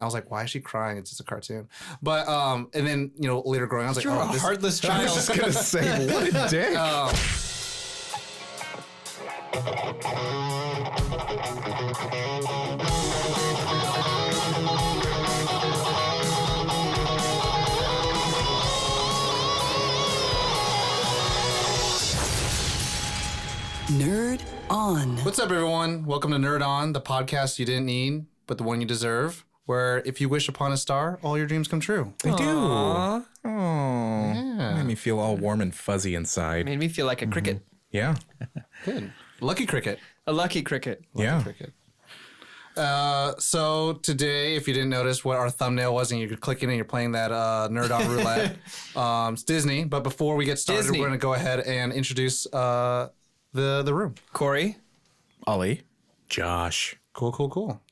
I was like, why is she crying? It's just a cartoon. But and then later growing up, I was like, You're a this heartless I child. was just gonna say, what a dick. Nerd On. What's up, everyone? Welcome to Nerd On, the podcast you didn't need, but the one you deserve, where if you wish upon a star, all your dreams come true. They do. Aw. Oh, Yeah. made me feel all warm and fuzzy inside. Made me feel like a cricket. Yeah, Good. Lucky cricket. A lucky cricket. yeah. Cricket. So today, if you didn't notice what our thumbnail was and you're clicking and you're playing that Nerd On Roulette, it's Disney. But before we get started, Disney. we're going to go ahead and introduce the room. Corey. Ollie. Josh. Cool.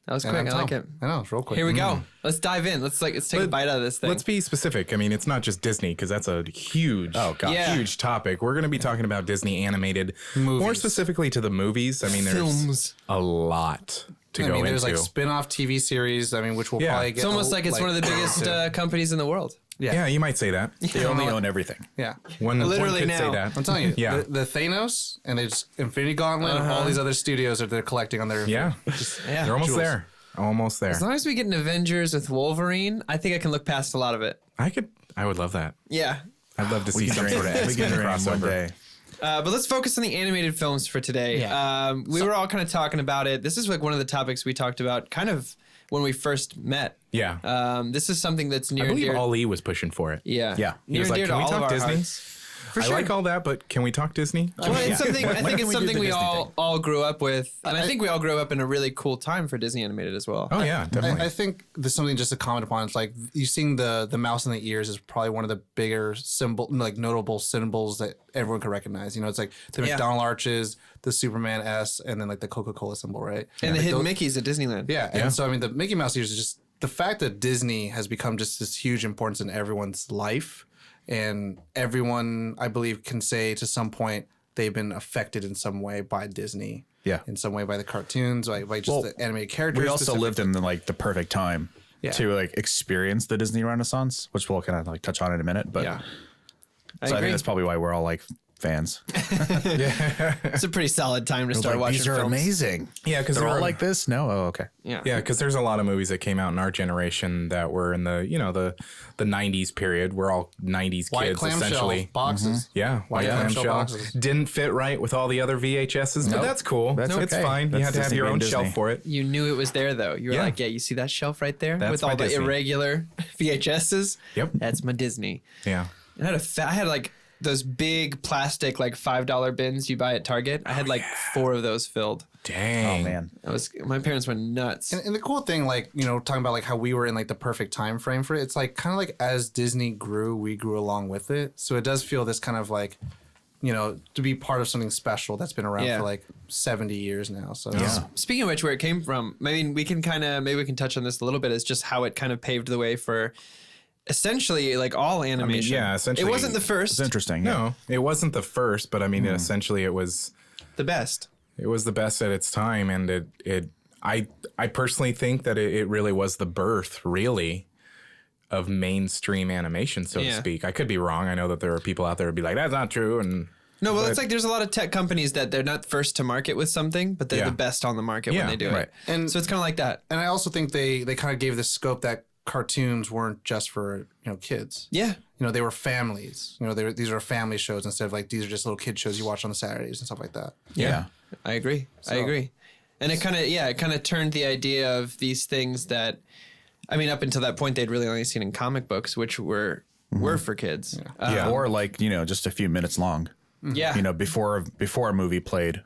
That was And quick. I'm I like Tom. it. I know, it's real quick. Here we go. Let's dive in. Let's take a bite out of this thing. Let's be specific. I mean, it's not just Disney because that's a huge, Yeah. huge topic. We're going to be talking about Disney animated, Movies. more specifically to the movies. I mean, there's Films. a lot to go there's into. like spin-off TV series, which we'll Yeah. probably get. It's almost like it's one of the biggest companies in the world. yeah, you might say that. They only own everything. Yeah. One Literally could now. say that. I'm telling you, Yeah. the Thanos and it's Infinity Gauntlet and all these other studios that they're collecting on their Yeah, Yeah. they're almost Jewels. there. Almost there. As long as we get an Avengers with Wolverine, I think I can look past a lot of it. I would love that. Yeah. I'd love to see some sort of We X-Men can dream one crossover. day. But let's focus on the animated films for today. Yeah. We were all kind of talking about it. This is like one of the topics we talked about kind of when we first met. Yeah. This is something that's near I and believe dear. Ali was pushing for it. Yeah. Yeah. He Near was and like, dear to can we all of talk our Disney? hearts. For I sure. like all that, but can we talk Disney? Well, it's something. I think can it's we do something the we Disney all grew up with, and I think we all grew up in a really cool time for Disney animated as well. Oh, yeah, definitely. I think there's something just to comment upon. It's like you seeing the mouse in the ears is probably one of the bigger notable symbols that everyone can recognize. It's like the Yeah. McDonald arches, the Superman S, and then like the Coca-Cola symbol, right? And the Like hidden those- Mickeys at Disneyland. Yeah, Yeah. and so the Mickey Mouse ears is just the fact that Disney has become just this huge importance in everyone's life, and everyone I believe can say to some point they've been affected in some way by Disney. Yeah. in some way by the cartoons, by just the animated characters. We also lived in the perfect time Yeah. to experience the Disney Renaissance, which we'll kind of touch on in a minute. But Yeah. I agree. think that's probably why we're all fans. It's a pretty solid time to start watching These are films. amazing. Yeah, because They're all like this. No, oh, okay. Yeah. Yeah, because there's a lot of movies that came out in our generation that were in the the 90s period. We're all 90s White kids clamshell essentially. boxes. Yeah, white clamshell clamshell boxes. didn't fit right with all the other VHSs, but Nope. that's cool. That's It's okay. fine. You That's had to have Disney your own being shelf Disney. for it. You knew it was there though. You were Yeah. like, yeah, you see that shelf right there That's with my all the Disney. irregular VHSs. Yep. That's my Disney. Yeah. I had like those big plastic $5 bins you buy at Target. I had 4 of those filled. Dang. Oh, man. My parents went nuts. And the cool thing, talking about how we were in the perfect time frame for it, it's kind of as Disney grew, we grew along with it. So it does feel this kind of to be part of something special that's been around Yeah. for 70 years now. So Yeah. Speaking of which, where it came from, maybe we can touch on this a little bit. Is just how it kind of paved the way for essentially all animation. yeah, essentially- it wasn't the first, It's interesting. Yeah. No, it wasn't the first, but I mean, essentially, it was the best. the best at its time, and I personally think that it really was the birth, really, of mainstream animation, so Yeah. to speak. I could be wrong. I know that there are people out there who'd be like, "That's not true," and No, well, but- it's there's a lot of tech companies that they're not first to market with something, but they're Yeah. the best on the market when Yeah, they do right. it. And- So it's kind of like that. And I also think they kind of gave the scope that cartoons weren't just for kids. Yeah. They were families. These are family shows instead of these are just little kid shows you watch on the Saturdays and stuff like that. Yeah. I agree. I agree. And it kind of turned the idea of these things that, up until that point, they'd really only seen in comic books, which were for kids. Yeah. Or just a few minutes long. Yeah. Before a movie played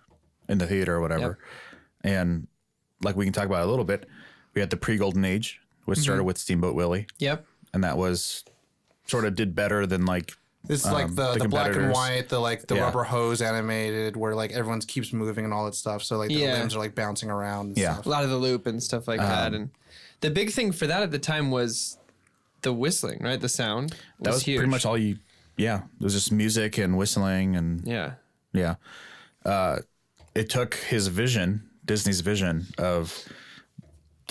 in the theater or whatever. Yep. And we can talk about it a little bit. We had the pre-Golden Age, which started with Steamboat Willy. Yep. And that was sort of did better than It's the black and competitors. white, the Yeah. rubber hose animated where everyone keeps moving and all that stuff. So the Yeah. limbs are bouncing around and Yeah. stuff. A lot of the loop and stuff like that. And the big thing for that at the time was the whistling, right? The sound. That was huge. pretty much all you. Yeah, it was just music and whistling and Yeah. yeah. It took Disney's vision of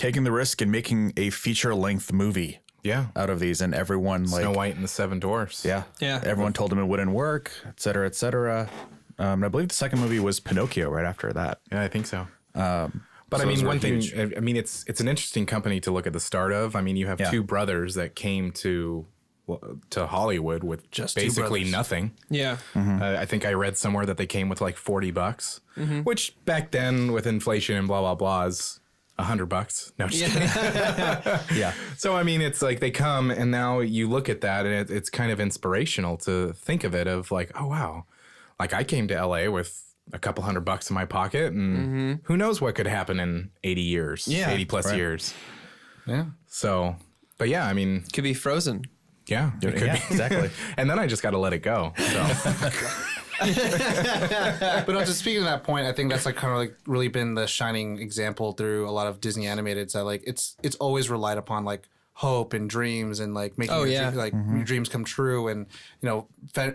taking the risk and making a feature-length movie Yeah. out of these, and everyone Snow White and the Seven Dwarfs. yeah, everyone told him it wouldn't work, et cetera, et cetera. And I believe the second movie was Pinocchio right after that. Yeah, I think so. But so I mean, those were one thing, huge. I mean, it's an interesting company to look at the start of. I mean, you have two brothers that came to Hollywood with Just two basically brothers. nothing. Yeah. I think I read somewhere that they came with like $40, which back then with inflation and blah, blah, blah is $100. No, just kidding. Yeah, So, I mean, it's like they come and now you look at that and it's kind of inspirational to think of it of like, oh, wow. Like I came to LA with a couple $100 in my pocket and who knows what could happen in 80 years, 80 plus years. Yeah. So, but yeah, I mean, Could be Frozen. yeah, it could yeah, be. exactly. And then I just got to let it go. So, But no, just speaking of that point, I think that's like kind of like really been the shining example through a lot of Disney animated. So like it's always relied upon like hope and dreams and like making your your dreams come true and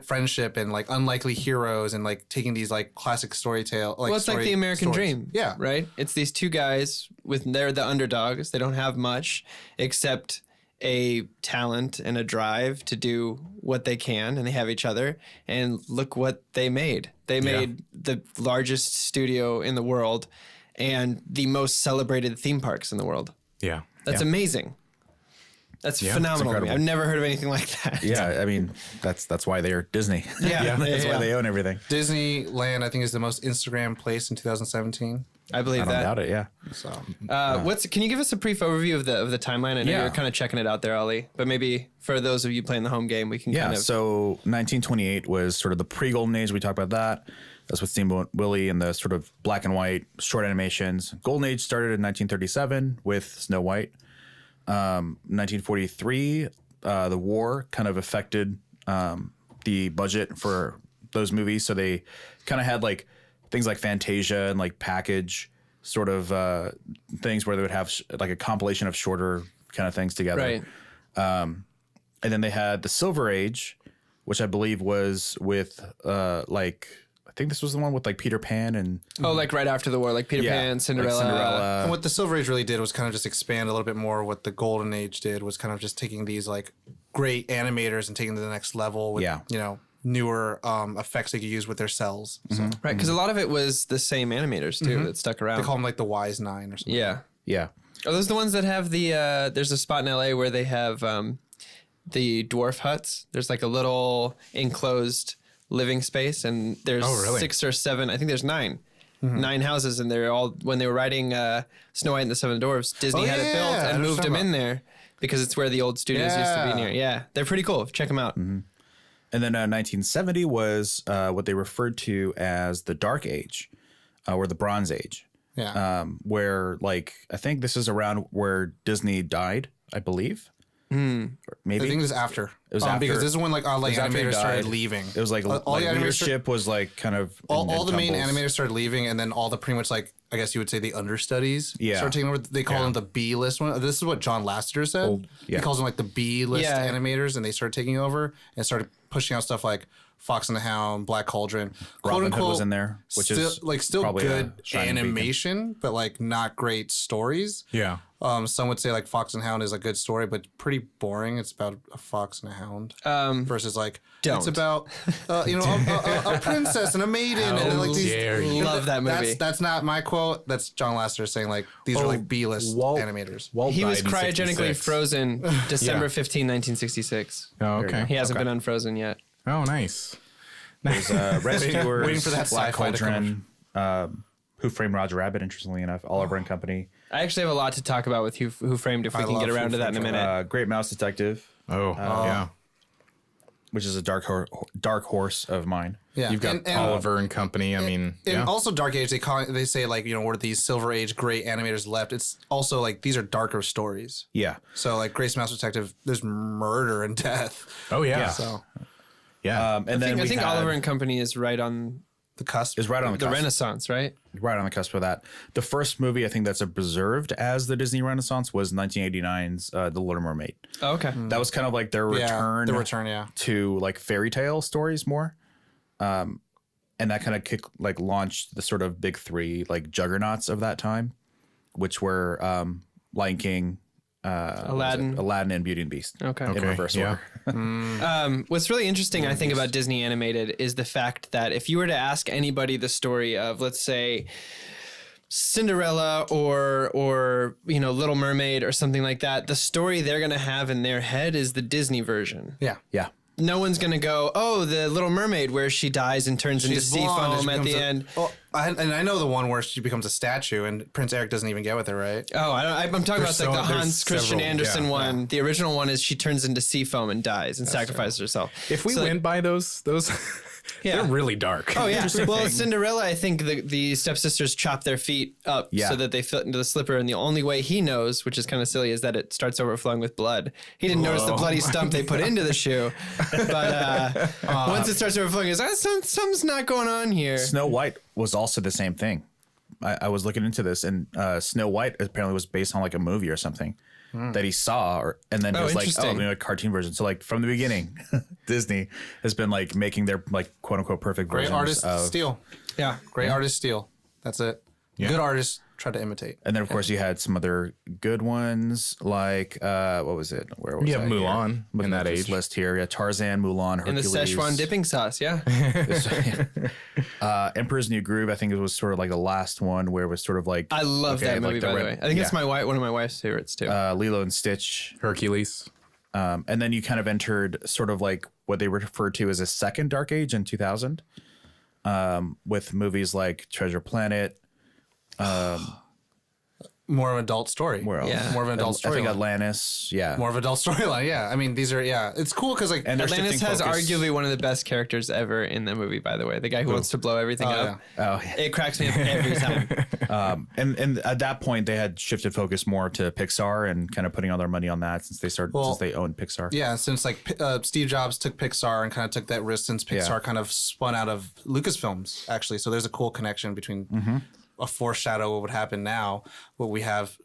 friendship and like unlikely heroes and like taking these like classic storytale. Like Well, it's like the American dream. Yeah. Right? It's these two guys they're the underdogs. They don't have much except a talent and a drive to do what they can, and they have each other. And look what they made. They made the largest studio in the world and the most celebrated theme parks in the world. yeah. That's amazing. That's phenomenal. To me. incredible. I've never heard of anything like that. yeah. I mean, that's why they're Disney. Yeah. That's why they own everything. Disneyland, I think, is the most Instagram place in 2017. I believe I don't that. doubt it. Yeah. So Can you give us a brief overview of the timeline? I know Yeah. you're kind of checking it out there, Ali, but maybe for those of you playing the home game, we can Yeah, kind of. so 1928 was sort of the pre-Golden Age. We talked about that. That's with Steamboat Willy and the sort of black and white short animations. Golden Age started in 1937 with Snow White. 1943, the war kind of affected the budget for those movies. So they kind of had like things like Fantasia and like package sort of things where they would have like a compilation of shorter kind of things together. Right. And then they had the Silver Age, which I believe was with like I think this was the one with like Peter Pan and Oh, like right after the war, like Peter Pan, like Cinderella. and what the Silver Age really did was kind of just expand a little bit more. What the Golden Age did was kind of just taking these like great animators and taking them to the next level with newer effects they could use with their cells. So Right, because a lot of it was the same animators too that stuck around. they call them like the Wise Nine or something. Yeah. yeah. Are those the ones that have the? There's a spot in LA where they have the dwarf huts. There's like a little enclosed living space, and there's 6 or 7. I think there's 9. 9 houses, and they're all when they were writing Snow White and the Seven Dwarfs. Disney had it built I and know moved what them you're in there because it's where the old studios used to be near. Yeah, they're pretty cool. Check them out. And then 1970 was what they referred to as the Dark Age, or the Bronze Age. Yeah. Where like I think this is around where Disney died, I believe. Or maybe I think it was after. It was because after- this is when like all like it was after he animators started died. leaving. It was like, all the animators leadership was like kind of all the main tumbles. animators started leaving, and then all the pretty much like I guess you would say the understudies Yeah. started taking over. They call them the B list one. This is what John Lasseter said. yeah. He calls them like the B list Yeah. animators, and they started taking over and started pushing out stuff like Fox and the Hound, Black Cauldron, Robin Hood was in there, which is still probably a good shining beacon. animation, but like not great stories. Yeah. Some would say like Fox and Hound is a good story, but pretty boring. It's about a fox and a hound versus like it's about a princess and a maiden and then, like these. dare you. Love that movie. That's not my quote. That's John Lasseter saying like these are like B list animators. Walt He was died in cryogenically 66. frozen December 15, 1966. Oh, okay. He hasn't been unfrozen yet. Oh, nice. There's Rescuers, Waiting for that Black sci-fi to come Cauldron, Who Framed Roger Rabbit, interestingly enough, Oliver and Company, I actually have a lot to talk about with Who Framed if we I can love get around Who to that in a Framed minute. Great Mouse Detective, Oh, yeah. which is a dark horse of mine. Yeah, You've got and Oliver and Company. I mean, and also Dark Age. They say like where these Silver Age great animators left. It's also like these are darker stories. Yeah. So like Grace Mouse Detective, there's murder and death. oh, yeah. So Yeah. And then I think had, Oliver and Company is right on the cusp is right on the the cusp. Renaissance, right? Right on the cusp of that. The first movie I think that's preserved as the Disney Renaissance was 1989's The Little Mermaid. Oh, okay. That was kind of like their return. The return, yeah. To like fairy tale stories more. And that kind of launched the sort of big 3 like juggernauts of that time, which were Lion King, Aladdin, and Beauty and the Beast. Okay. In reverse order. What's really interesting, I think, about Disney animated is the fact that if you were to ask anybody the story of, let's say, Cinderella or Little Mermaid or something like that, the story they're going to have in their head is the Disney version. Yeah. Yeah. No one's going to go, oh, the Little Mermaid where she dies and turns into sea blonde and foam she at the becomes end. Well, I know the one where she becomes a statue and Prince Eric doesn't even get with her, right? Oh, I'm talking about like the Hans Christian Andersen one. Yeah. The original one is she turns into sea foam and dies and sacrifices herself. If we went by those Yeah. they're really dark. Oh yeah. Well, Cinderella, I think the stepsisters chop their feet up so that they fit into the slipper, and the only way he knows, which is kind of silly, is that it starts overflowing with blood. He didn't notice the bloody stump they put into the shoe, but once it starts overflowing, he's like, something's not going on here. Snow White was also the same thing. I was looking into this, and Snow White apparently was based on like a movie or something that he saw, and then he was like, "Oh, a cartoon version." So like from the beginning, Disney has been like making their like quote unquote perfect Great versions artists of. steal. Yeah. Great artists steal. That's it. Yeah. Good artists try to imitate. And then of course you had some other good ones like what was it? Where was You have I Mulan here? Looking in that at this age. list here. Yeah, Tarzan, Mulan, And the Hercules. Szechuan dipping sauce, yeah. Emperor's New Groove. I think it was sort of like the last one where it was sort of like I love that movie, by the way. I think it's one of my wife's favorites too. Lilo and Stitch. Hercules. And then you kind of entered sort of like what they refer to as a second dark age in 2000 with movies like Treasure Planet. More of an adult story. Where else? Yeah. More of an adult I story. think Atlantis. Yeah. More of an adult storyline. Yeah. I mean, these are, it's cool because like, And they're Atlantis shifting has focus. arguably one of the best characters ever in the movie, by the way. The guy who wants to blow everything up. Oh, yeah. It cracks me up every time. And at that point they had shifted focus more to Pixar and kind of putting all their money on that since they owned Pixar. yeah, since like Steve Jobs took Pixar and kind of took that risk since Pixar kind of spun out of Lucasfilms, actually. So there's a cool connection between a foreshadow of what would happen now. What we have,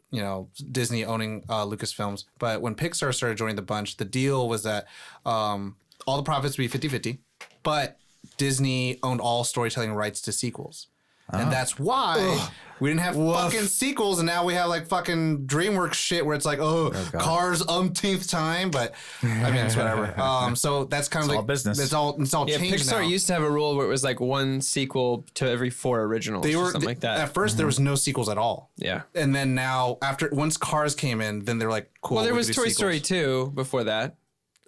Disney owning Lucasfilms. But when Pixar started joining the bunch, the deal was that all the profits would be 50-50, but Disney owned all storytelling rights to sequels. And that's why we didn't have fucking sequels, and now we have like fucking DreamWorks shit where it's like, Cars umpteenth time, but I mean it's whatever. So that's kind of like all business. It's all Yeah, changed Pixar now. used to have a rule where it was like one sequel to every 4 originals or something like that. At first, there was no sequels at all. Yeah. And then now, once Cars came in, then they're like, cool. Well, there we was can do Toy sequels. Story 2 before that.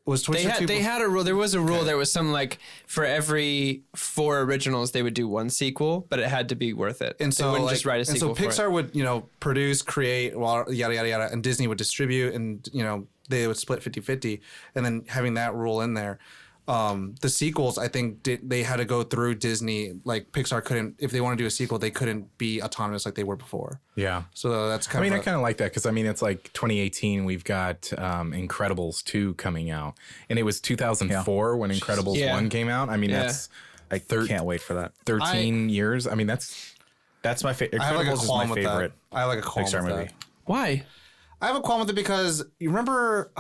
Was Toy Story 2 They had a rule. There was a rule. There was some like for every 4 originals, they would do one sequel, but it had to be worth it. And so they wouldn't like, just write a sequel. And so Pixar would, produce, create, yada, yada, yada, and Disney would distribute, and, they would split 50-50. And then having that rule in there, the sequels, I think they had to go through Disney. Like Pixar couldn't, if they want to do a sequel, they couldn't be autonomous like they were before. Yeah. So that's kind of. I kind of like that because it's like 2018. We've got Incredibles 2 coming out, and it was 2004 when Incredibles 1 came out. I mean, that's I can't wait for that. 13 years. I mean, that's That's my favorite. I have like a Incredibles is qualm my with favorite that. I have like a qualm Pixar with movie. that. Why? I have a qualm with it because you remember,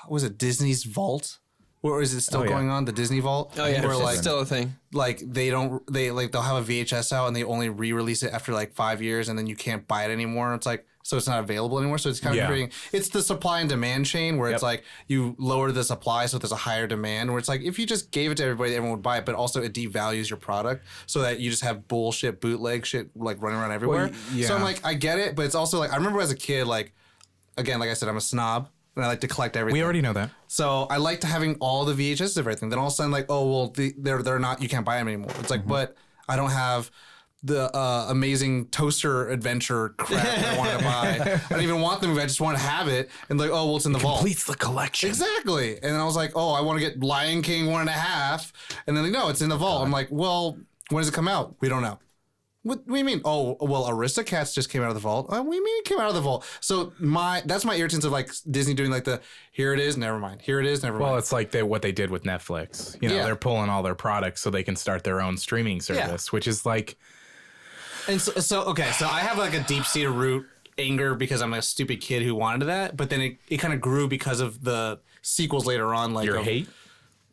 was it Disney's Vault? Or is it still going on? The Disney Vault? Oh yeah, Where it's like, still a thing. like they'll have a VHS out and they only re-release it after like 5 years and then you can't buy it anymore. It's like, so it's not available anymore. So it's kind of creating, it's the supply and demand chain where it's like you lower the supply so there's a higher demand, where it's like if you just gave it to everybody, everyone would buy it, but also it devalues your product so that you just have bullshit bootleg shit like running around everywhere. So I'm like, I get it, but it's also like, I remember as a kid, like, again, like I said, I'm a snob and I like to collect everything. we already know that. So I liked having all the VHS of everything. Then all of a sudden, like, oh well, they're not. You can't buy them anymore. It's like, but I don't have the amazing toaster adventure crap that I wanted to buy. I don't even want the movie. I just want to have it. And like, oh well, it's in the vault. Completes the collection. Exactly. And then I was like, oh, I want to get Lion King 1.5. And then like, no, it's in the vault. I'm like, well, when does it come out? We don't know. What do you mean? Oh, well, Aristocats just came out of the vault. What do you mean it came out of the vault? So that's my irritants of like Disney doing like the, here it is, never mind. Here it is, never mind. Well, it's like what they did with Netflix. They're pulling all their products so they can start their own streaming service, which is like. And so I have like a deep-seated root anger because I'm a stupid kid who wanted that, but then it kind of grew because of the sequels later on. Like Your hate?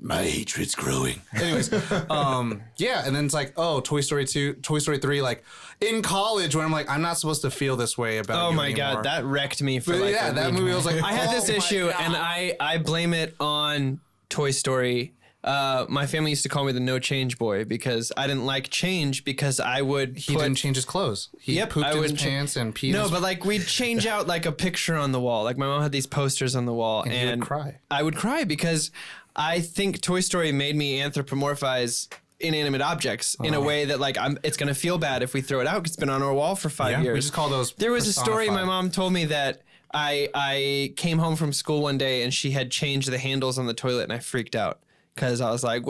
My hatred's growing. Anyways, yeah, and then it's like, oh, Toy Story 2, Toy Story 3, like in college when I'm like, I'm not supposed to feel this way about Oh you my anymore. God, that wrecked me for But like yeah, a that week. movie was like, I had oh this my issue, God. and I blame it on Toy Story. My family used to call me the no change boy because I didn't like change because I would He didn't change his clothes. He Yep, pooped I in his wouldn't cha- pants and peed. No, his but like we'd change out like a picture on the wall. Like my mom had these posters on the wall, and he would cry. I would cry because I think Toy Story made me anthropomorphize inanimate objects in a way that like it's gonna feel bad if we throw it out 'cause it's been on our wall for 5 Yeah, years. we just call those There was a story my personified. mom told me that I came home from school one day and she had changed the handles on the toilet and I freaked out because I was like,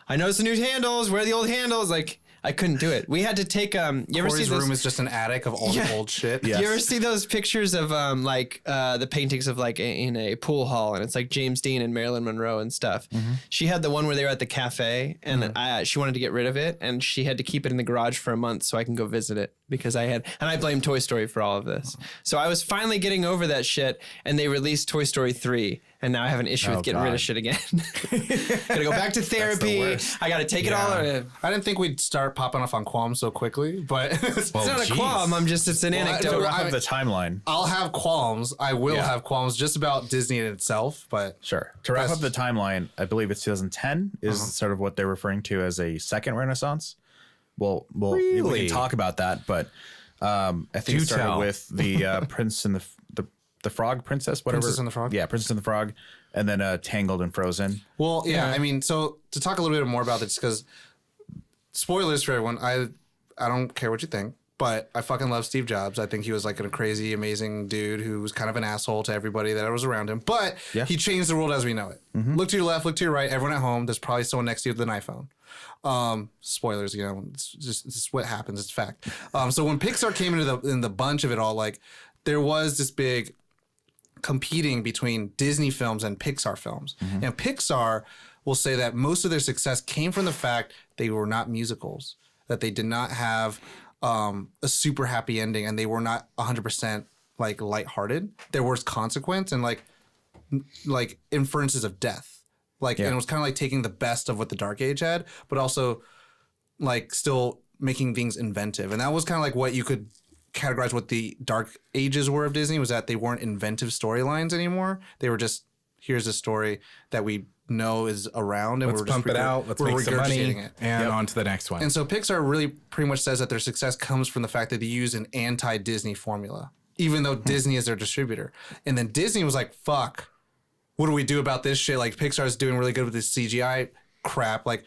I noticed the new handles. Where are the old handles? Like I couldn't do it. We had to take you ever see Corey's those? room is just an attic of all the old shit. Yeah. You ever see those pictures of the paintings of like in a pool hall and it's like James Dean and Marilyn Monroe and stuff. She had the one where they were at the cafe and she wanted to get rid of it and she had to keep it in the garage for a month so I can go visit it because and I blame Toy Story for all of this. So I was finally getting over that shit and they released Toy Story 3 and now I have an issue with getting rid of shit again. Gotta go back to therapy. worst. I gotta take it all. I didn't think we'd start popping off on qualms so quickly, but It's not a qualm. it's an To anecdote. wrap up the timeline. I'll have qualms. I will Yeah. have qualms just about Disney in itself, but Sure. To wrap That's- up the timeline, I believe it's 2010 is sort of what they're referring to as a second Renaissance. Well, we Really? can talk about that, but I think Do it started tell. with the Prince and the Frog, Princess, whatever. Princess and the Frog? Yeah, Princess and the Frog, and then Tangled and Frozen. well, yeah. I mean, so to talk a little bit more about this, because spoilers for everyone. I don't care what you think, but I fucking love Steve Jobs. I think he was like a crazy, amazing dude who was kind of an asshole to everybody that was around him. But he changed the world as we know it. Look to your left, look to your right. Everyone at home, there's probably someone next to you with an iPhone. Spoilers, it's just what happens. It's fact. So when Pixar came in the bunch of it all, like there was this big competing between Disney films and Pixar films. And Pixar will say that most of their success came from the fact they were not musicals, that they did not have a super happy ending, and they were not 100% like lighthearted. There was consequence and like inferences of death. And it was kind of like taking the best of what the Dark Age had, but also like still making things inventive. And that was kind of like what you could categorize what the Dark Ages were of Disney, was that they weren't inventive storylines anymore. They were just, here's a story that we know is around and Let's we're just pump it out. Let's we're make some money, regurgitating it. and on to the next one. And so Pixar really pretty much says that their success comes from the fact that they use an anti-Disney formula, even though Disney is their distributor. And then Disney was like, fuck, what do we do about this shit? Like Pixar's doing really good with this CGI crap. Like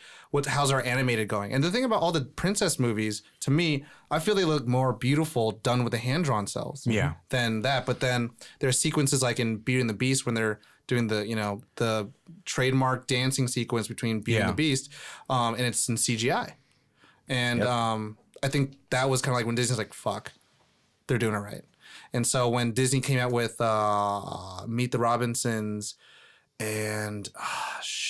how's our animated going? And the thing about all the princess movies, to me, I feel they look more beautiful done with the hand-drawn cells than that. But then there's sequences like in Beauty and the Beast when they're doing the trademark dancing sequence between Beauty and the Beast, and it's in CGI. And I think that was kind of like when Disney's like, fuck, they're doing it right. And so when Disney came out with Meet the Robinsons and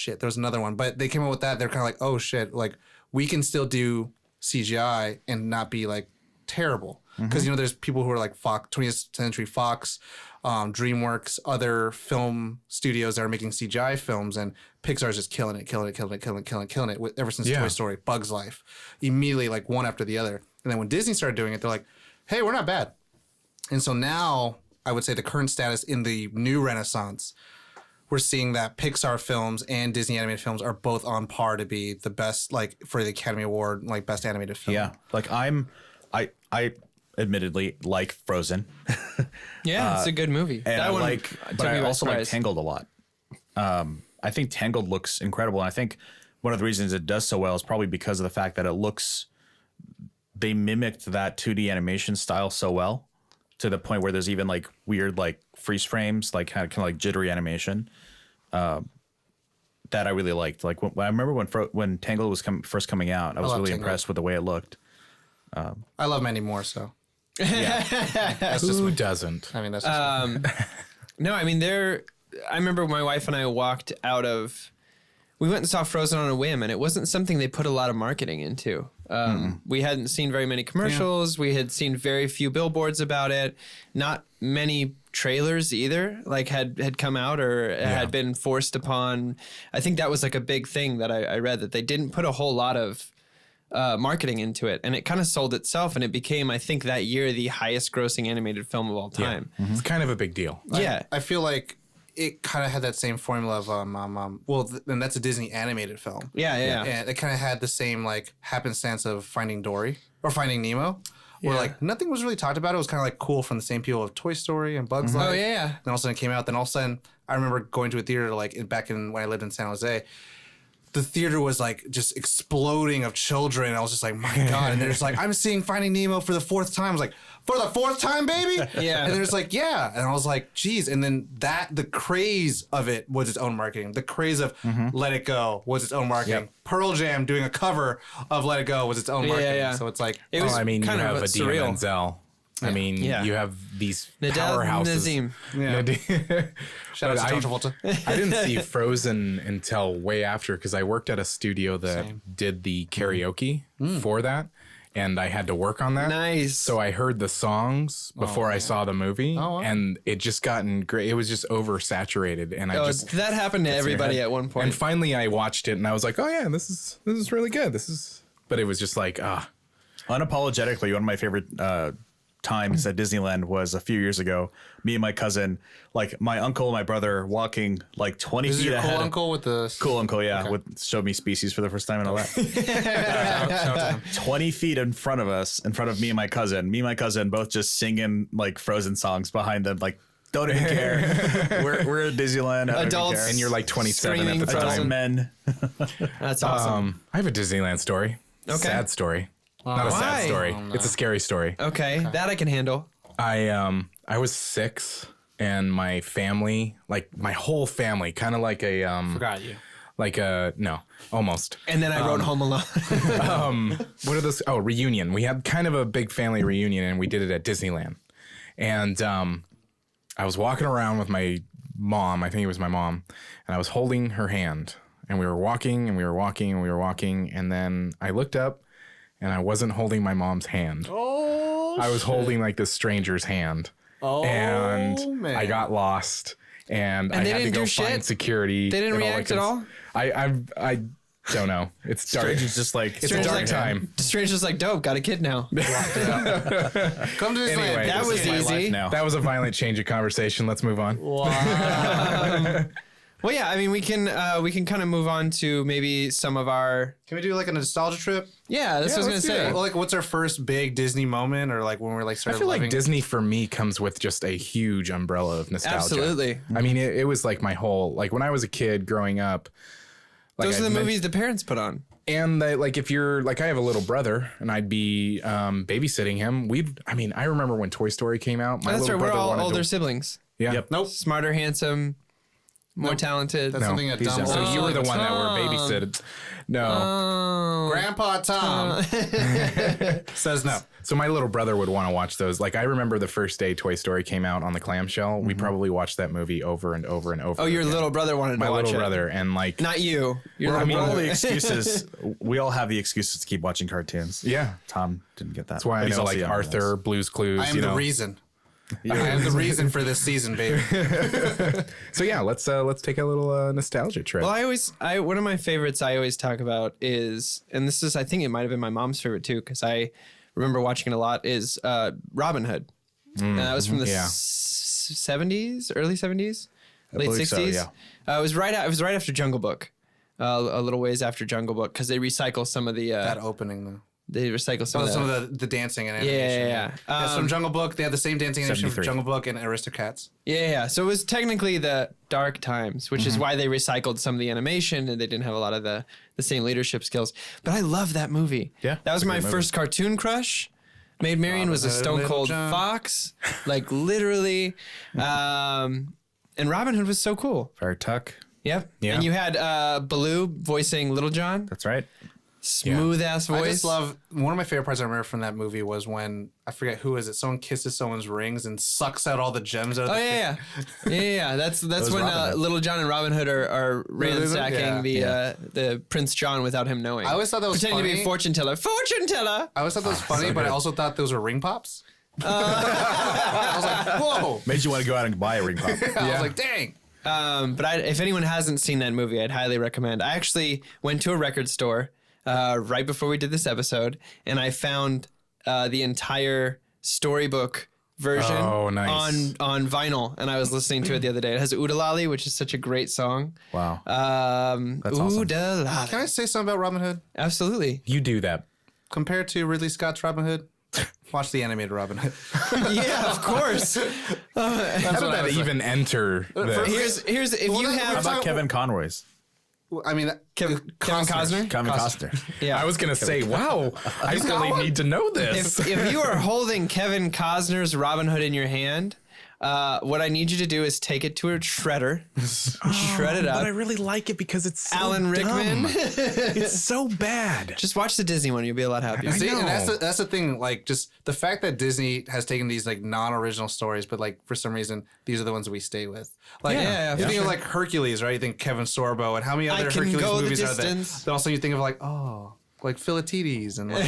there was another one, but they came out with that, they're kind of like, oh shit, like we can still do CGI and not be like terrible. Because there's people who are like Fox, 20th Century Fox, DreamWorks, other film studios that are making CGI films, and Pixar's just killing it ever since Toy Story, Bug's Life, immediately like one after the other. And then when Disney started doing it, they're like, hey, we're not bad. And so now I would say the current status in the new Renaissance, we're seeing that Pixar films and Disney animated films are both on par to be the best, like for the Academy Award, like best animated film. Yeah, like I admittedly like Frozen, Yeah, it's a good movie. and That one but took I me by also like surprise. Tangled a lot. I think Tangled looks incredible, and I think one of the reasons it does so well is probably because of the fact that they mimicked that 2D animation style so well, to the point where there's even like weird like freeze frames, like kind of like jittery animation, that I really liked. Like I remember when Tangled was first coming out, I was love really Tangled. impressed with the way it looked. I love Mandy Moore, so Who doesn't? I mean that's just No, I mean I remember my wife and I walked out of. we went and saw Frozen on a whim, and it wasn't something they put a lot of marketing into. We hadn't seen very many commercials. We had seen very few billboards about it. Not many trailers either, like had come out or had been forced upon. I think that was like a big thing that I read, that they didn't put a whole lot of marketing into it, and it kind of sold itself, and it became, I think, that year the highest grossing animated film of all time. It's kind of a big deal. Yeah. I feel like it kind of had that same formula of and that's a Disney animated film. Yeah. And it kind of had the same like happenstance of Finding Dory or Finding Nemo, where like nothing was really talked about. It was kind of like cool from the same people of Toy Story and Bugs Life. Oh yeah. Then all of a sudden it came out. Then all of a sudden I remember going to a theater like back in when I lived in San Jose. The theater was like just exploding of children. I was just like, my God. And they're just like, I'm seeing Finding Nemo for the 4th time. I was like, for the 4th time, baby? Yeah. And they're just like, yeah. And I was like, geez. And then the craze of it was its own marketing. The craze of Let It Go was its own marketing. Pearl Jam doing a cover of Let It Go was its own marketing. Yeah. So it's like, It was I mean, you kind have of Adina surreal. Menzel. I mean, you have these Nadal powerhouses. Nazim. yeah. Shout out to John Travolta. I didn't see Frozen until way after, because I worked at a studio that did the karaoke for that, and I had to work on that. Nice. So I heard the songs before I saw the movie, and it just gotten great. It was just oversaturated, and That happened to everybody at one point. And finally, I watched it, and I was like, "Oh yeah, this is really good. But it was just like, Unapologetically, one of my favorite times at Disneyland was a few years ago. Me and my cousin, like my uncle and my brother, walking like 20 This is feet your ahead. cool uncle with the... Cool uncle, yeah, showed me Species for the first time and all that. Shout out to him. 20 feet in front of us, in front of me and my cousin. Me and my cousin both just singing like Frozen songs behind them, like don't even care. we're at Disneyland. I don't even Adults. care. and you're like 27 at Screaming the Adult time." men. That's awesome. I have a Disneyland story. Okay. Sad story. Not a Why? sad story. Oh, no. It's a scary story. Okay, that I can handle. I was 6, and my family, like my whole family, kind of like a Forgot you. like a no, almost. And then I wrote Home Alone. What are those? Oh, reunion. We had kind of a big family reunion, and we did it at Disneyland. And I was walking around with my mom. I think it was my mom, and I was holding her hand, and we were walking, and we were walking, and we were walking, and then I looked up, and I wasn't holding my mom's hand. Oh, I was holding like this stranger's hand. Oh, And man. I got lost, and I they had to didn't go do find shit? security. They didn't and react at all? I don't know. It's dark. Stranger's just like It's a dark like- time. Stranger's like, dope, got a kid now. Come to this Anyway, land. That was my life easy. now. That was a violent change of conversation. Let's move on. Well, yeah, I mean, we can kind of move on to maybe some of our... Can we do like a nostalgia trip? Yeah, that's what I was going to let's do say. that. Well, like, what's our first big Disney moment, or like when we're like I started feel living? like Disney for me comes with just a huge umbrella of nostalgia. Absolutely. I mean, it was like my whole, like when I was a kid growing up. Like Those are I the men- movies the parents put on. And they, like if you're like I have a little brother and I'd be babysitting him. I remember when Toy Story came out. My That's little right, we're brother all wanted older to, siblings. yeah. Yep. Nope. Smarter, handsome, more talented. That's something that he's dumb. just- So old- you were the one that were Tom. babysitted. No. Oh. Grandpa Tom says no. So my little brother would want to watch those. Like I remember the first day Toy Story came out on the clamshell. We probably watched that movie over and over and over. Oh, your again. little brother wanted my to watch little it. brother, and like Not you. Your Well, I little mean, all brother. the excuses. We all have the excuses to keep watching cartoons. yeah. Tom didn't get that. That's why I But he's know also like younger than Arthur, us. Blue's Clues. I am you the know. reason. I am the reason for this season, baby. So yeah, let's take a little nostalgia trip. Well, one of my favorites I always talk about is, and this is, I think it might have been my mom's favorite too, because I remember watching it a lot, is Robin Hood. And that was from the yeah. 70s, early 70s, late believe so, 60s. yeah. It was right after Jungle Book, a little ways after Jungle Book, because they recycle some of the, That opening though. they recycle some Oh, of the, some of the dancing and yeah, animation. yeah. That's from Jungle Book. They had the same dancing animation from 73. Jungle Book and Aristocats. Yeah. So it was technically the dark times, which is why they recycled some of the animation and they didn't have a lot of the same leadership skills. But I love that movie. Yeah, That was it's a my great movie. first cartoon crush. Maid Marian was a Hood, stone Little cold John. fox, like literally. And Robin Hood was so cool. Fair Tuck. Yep. Yeah. And you had Baloo voicing Little John. That's right. smooth ass voice. I just love one of my favorite parts I remember from that movie was when I forget who is it. Someone kisses someone's rings and sucks out all the gems out of Oh the yeah. That's when Little John and Robin Hood are ransacking the Prince John without him knowing. I always thought that was pretending to be a fortune teller. Fortune teller. I always thought that was funny, but I also thought those were ring pops. I was like, whoa. Made you want to go out and buy a ring pop. I was like, dang. But if anyone hasn't seen that movie, I'd highly recommend. I actually went to a record store right before we did this episode, and I found the entire storybook version on vinyl, and I was listening to it the other day. It has Oodalali, which is such a great song. Wow. That's awesome. Oodalali. Can I say something about Robin Hood? Absolutely. You do that. Compared to Ridley Scott's Robin Hood, watch the animated Robin Hood. Yeah, of course. How did that even enter? Here's if you How have about Kevin Conroy's? I mean, Kevin Costner. Kevin Costner. Yeah. I was gonna say, wow, I really need to know this. If you are holding Kevin Costner's Robin Hood in your hand, what I need you to do is take it to a shredder, shred it But I up. really like it because it's so Alan Rickman. dumb. It's so bad. Just watch the Disney one; you'll be a lot happier. See, and know. that's the thing. Like, just the fact that Disney has taken these like non-original stories, but like for some reason these are the ones that we stay with. Like, Yeah, you for think sure. of like Hercules, right? You think Kevin Sorbo, and how many other Can Hercules Go the movies are there? Distance. But also you think of like, oh, like Philatides and like,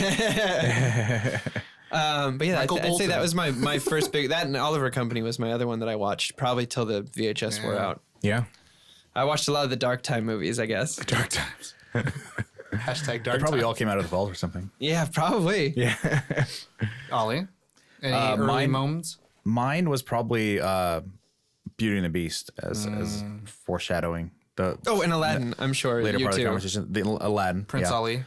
But yeah, Michael I'd say Bolton. that was my first big. That and Oliver Company was my other one that I watched probably till the VHS wore Yeah. out. Yeah. I watched a lot of the Dark Time movies, I guess. Dark Times. Hashtag Dark They probably Times. all came out of the vault or something. Yeah, probably. Yeah. Ollie, any early mine- moments? Mine was probably Beauty and the Beast as foreshadowing the Oh, and Aladdin, I'm sure later you part of the too. conversation. The Aladdin. Prince yeah. Ali.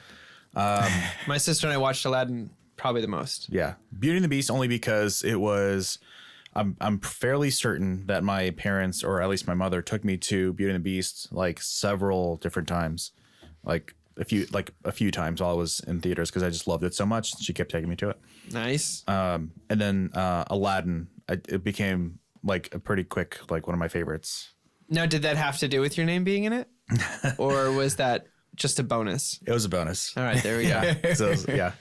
My sister and I watched Aladdin probably the most. Yeah, Beauty and the Beast only because it was. I'm fairly certain that my parents, or at least my mother, took me to Beauty and the Beast like several different times, like a few times while I was in theaters because I just loved it so much. She kept taking me to it. Nice. And then Aladdin, it became like a pretty quick like one of my favorites. Now, did that have to do with your name being in it, or was that just a bonus? It was a bonus. All right, there we go. Yeah. So yeah.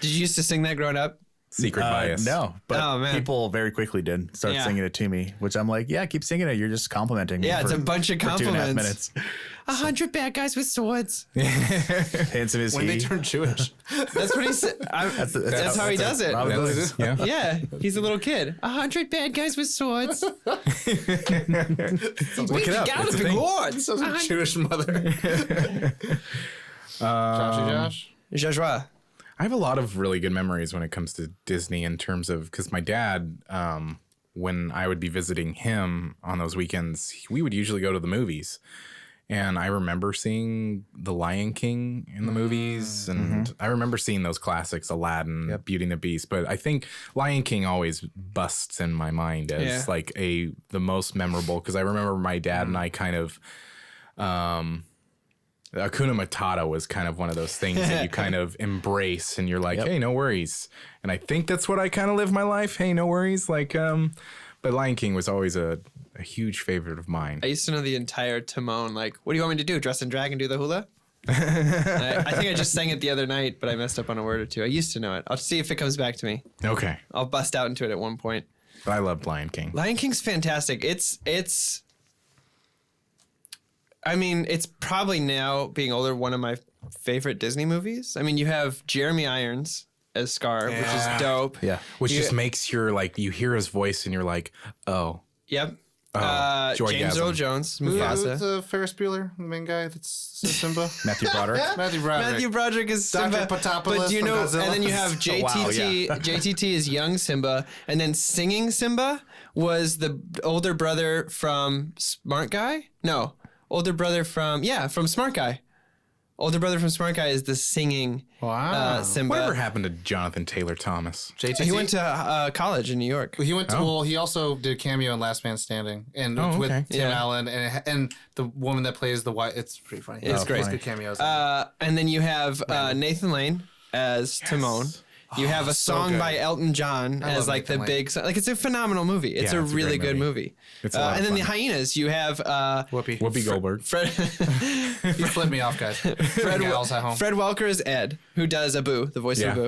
Did you used to sing that growing up? Secret bias. No, but Oh, man. people very quickly did start Yeah. singing it to me, which I'm like, yeah, keep singing it. You're just complimenting me. Yeah, it's for- a bunch of for 2.5 compliments. minutes. 100 bad guys with swords. Handsome is When he. they turn Jewish. That's what he said. That's how he does it. Robin Williams. Yeah. Yeah, he's a little kid. 100 bad guys with swords. Look it up. It's a thing. Swords. Sounds like a Jewish mother. Josh. Joshua. I have a lot of really good memories when it comes to Disney in terms of because my dad, when I would be visiting him on those weekends, we would usually go to the movies. And I remember seeing The Lion King in the movies. And I remember seeing those classics, Aladdin, Beauty and the Beast. But I think Lion King always busts in my mind as like the most memorable because I remember my dad and I kind of Hakuna Matata was kind of one of those things that you kind of embrace and you're like, hey, no worries. And I think that's what I kind of live my life. Hey, no worries. Like, but Lion King was always a huge favorite of mine. I used to know the entire Timon. Like, what do you want me to do? Dress in drag and do the hula? I think I just sang it the other night, but I messed up on a word or two. I used to know it. I'll see if it comes back to me. Okay. I'll bust out into it at one point. But I loved Lion King. Lion King's fantastic. I mean, it's probably now, being older, one of my favorite Disney movies. I mean, you have Jeremy Irons as Scar, which is dope. Yeah. Which just makes your, like, you hear his voice and you're like, oh. Yep. James Joygasm. Earl Jones, Who's Mufasa. Ferris Bueller, the main guy that's Simba? Matthew Broderick. Matthew Broderick. Matthew Broderick is Simba. Dr. Potapoulos But do you from know, Godzilla. and then you have JTT. Wow, JTT is young Simba, and then singing Simba was the older brother from Smart Guy. No, older brother from Smart Guy. Older brother from Smart Guy is the singing Simba. Whatever happened to Jonathan Taylor Thomas? JTT? He went to college in New York. He went to. Well, he also did a cameo in Last Man Standing, and with okay. Tim Yeah. Allen and the woman that plays the wife. It's pretty funny. It's great. Good cameos. And then you have Nathan Lane as Timon. You have a so song good. by Elton John I as love like the Nathan big song. Like it's a phenomenal movie. It's Yeah, a it's a really great good movie. It's a lot of and then the fun. hyenas. You have Whoopi. Whoopi Goldberg. Fred You flipped me off, guys. Fred gals at home. Fred Welker is Ed, who does Abu, the voice Yeah. of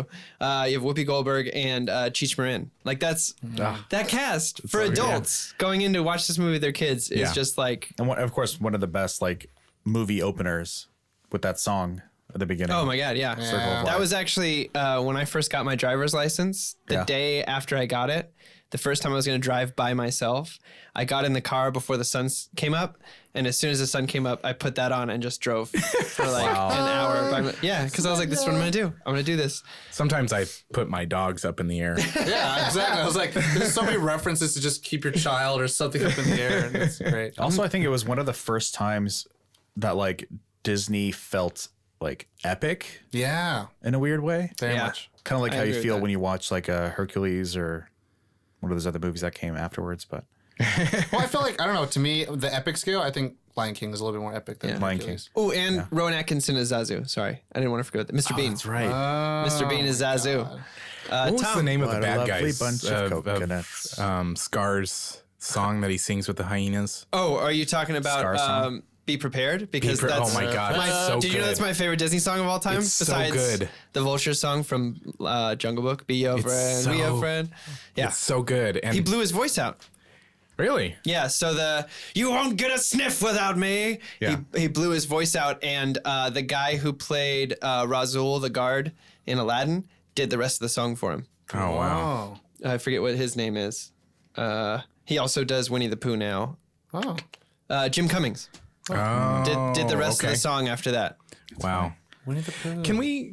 Abu. You have Whoopi Goldberg and Cheech Marin. Like that's that cast for so good. adults going in to watch this movie with their kids is Yeah. just like, And of course, one of the best like movie openers with that song at the beginning. oh my god, yeah. Circle of That Life. was actually when I first got my driver's license. The Yeah. day after I got it, the first time I was going to drive by myself, I got in the car before the sun came up, and as soon as the sun came up, I put that on and just drove for like an hour. Yeah, because I was like, "This is what I'm going to do. I'm going to do this." Sometimes I put my dogs up in the air. Yeah, exactly. I was like, there's so many references to just keep your child or something up in the air, and it's great. Also, I think it was one of the first times that like Disney felt like epic Yeah, in a weird way. very Yeah. much. Kind of like I how agree you with feel that. when you watch like Hercules or one of those other movies that came afterwards. But Well, I feel like, I don't know, to me, the epic scale, I think Lion King is a little bit more epic than Lion Hercules. Oh, and Rowan Atkinson is Zazu. Sorry, I didn't want to forget that. Mr. Bean. That's right. Mr. Bean is Zazu. What was Tom. the name of the What a bad lovely guys? bunch of coconuts. Scar's song that he sings with the hyenas. Oh, are you talking about Scar song? Be Prepared? Because that's Oh my god, it's so did you know good. that's my favorite Disney song of all time? It's so Besides good. the Vulture song from Jungle Book, Be Your Friend, Be Your so- Friend. Yeah. It's so good. And He blew his voice out. really? Yeah, so the "You won't get a sniff without me." Yeah. He blew his voice out, and the guy who played Razul, the guard in Aladdin, did the rest of the song for him. Oh wow. Oh. I forget what his name is. He also does Winnie the Pooh now. Oh. Jim Cummings Oh, did the rest of okay. the song after that. Wow. Winnie the Pooh.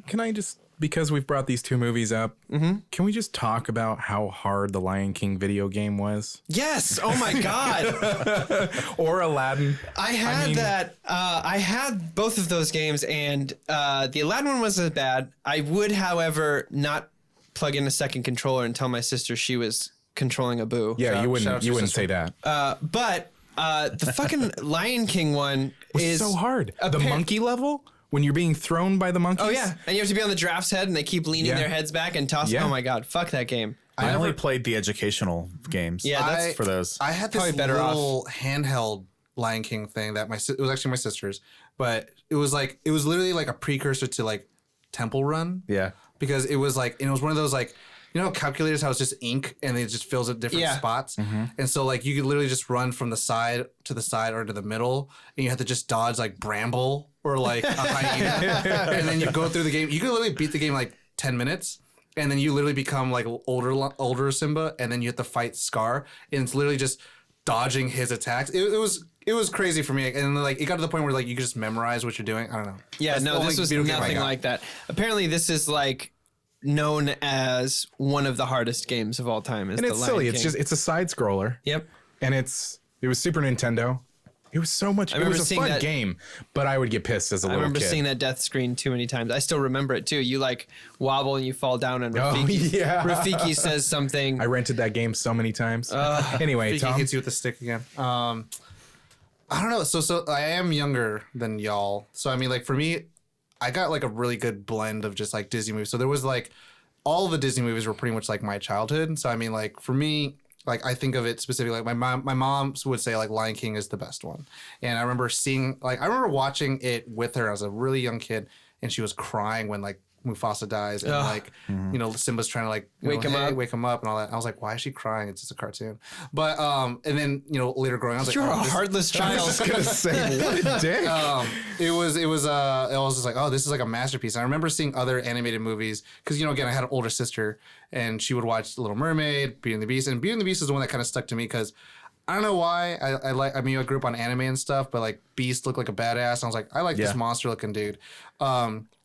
Can I just, because we've brought these two movies up, can we just talk about how hard the Lion King video game was? Yes. Oh my God. Or Aladdin? I had that. I had both of those games, and the Aladdin one wasn't bad. I would, however, not plug in a second controller and tell my sister she was controlling Abu. Yeah, Shout- you shout out wouldn't to you your wouldn't sister. say that. But the fucking Lion King one is so hard. The appar- monkey level? When you're being thrown by the monkeys? Oh yeah, and you have to be on the giraffe's head, and they keep leaning Yeah. their heads back and tossing. Yeah. Oh my God, fuck that game. I only played the educational games. Yeah, that's for those. I had this Probably better off. little handheld Lion King thing that it was actually my sister's, but it was literally like a precursor to like Temple Run. Yeah. Because it was like, and it was one of those like, you know, calculators, how it's just ink and it just fills at different Yeah. spots. Mm-hmm. And so like you could literally just run from the side to the side or to the middle, and you have to just dodge like bramble or like a hyena. And then you go through the game. You could literally beat the game in, like 10 minutes. And then you literally become like older Simba, and then you have to fight Scar, and it's literally just dodging his attacks. It was crazy for me, and like it got to the point where like you could just memorize what you're doing. I don't know. Yeah, That's the no, only this was video game I nothing got. like that. Apparently, this is like known as one of the hardest games of all time. Is And the it's Lion silly. King. It's just, it's a side scroller. Yep. And it was Super Nintendo. It was so much. It remember was a seeing fun that- game, but I would get pissed as a I little remember kid. seeing that death screen too many times. I still remember it too. You like wobble and you fall down, and Oh, Rafiki, yeah. Rafiki says something. I rented that game so many times. Anyway, He Tom. hits you with the stick again. I don't know. So I am younger than y'all. So I mean, like for me, I got like a really good blend of just like Disney movies. So there was like all of the Disney movies were pretty much like my childhood. So I mean, like for me, like I think of it specifically. Like my mom would say like Lion King is the best one, and I remember watching it with her as a really young kid, and she was crying when like Mufasa dies, and like you know Simba's trying to like Wake him up. wake him up, and all that. I was like, why is she crying? It's just a cartoon. But and then you know later growing, up, I was You're like, a oh, this- heartless I was child. just gonna say, what a dick. it was I was just like, oh, this is like a masterpiece. I remember seeing other animated movies because you know again I had an older sister and she would watch Little Mermaid, Beauty and the Beast, and Beauty and the Beast is the one that kind of stuck to me because I don't know why I mean I grew up on anime and stuff, but like Beast looked like a badass. And I was like, I like this Yeah. monster looking dude.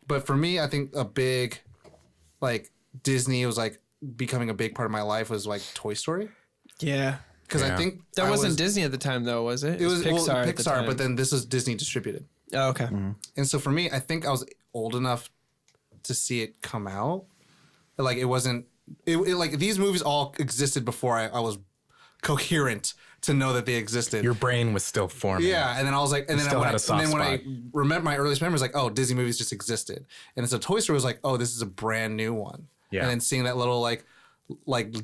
But for me, I think a big like Disney was like becoming a big part of my life was like Toy Story Yeah. because I Yeah. think That I wasn't was, Disney at the time, though, was it? it was Pixar. well, at the Pixar, time. but then this was Disney distributed. Oh, okay. And so for me, I think I was old enough to see it come out. Like it wasn't. It like these movies all existed before I was coherent to know that they existed. Your brain was still forming. Yeah, and then I was like, and then, still when, had a soft and then when I spot. remember my earliest memory was like, oh, Disney movies just existed, and so Toy Story was like, oh, this is a brand new one, Yeah. And then seeing that little like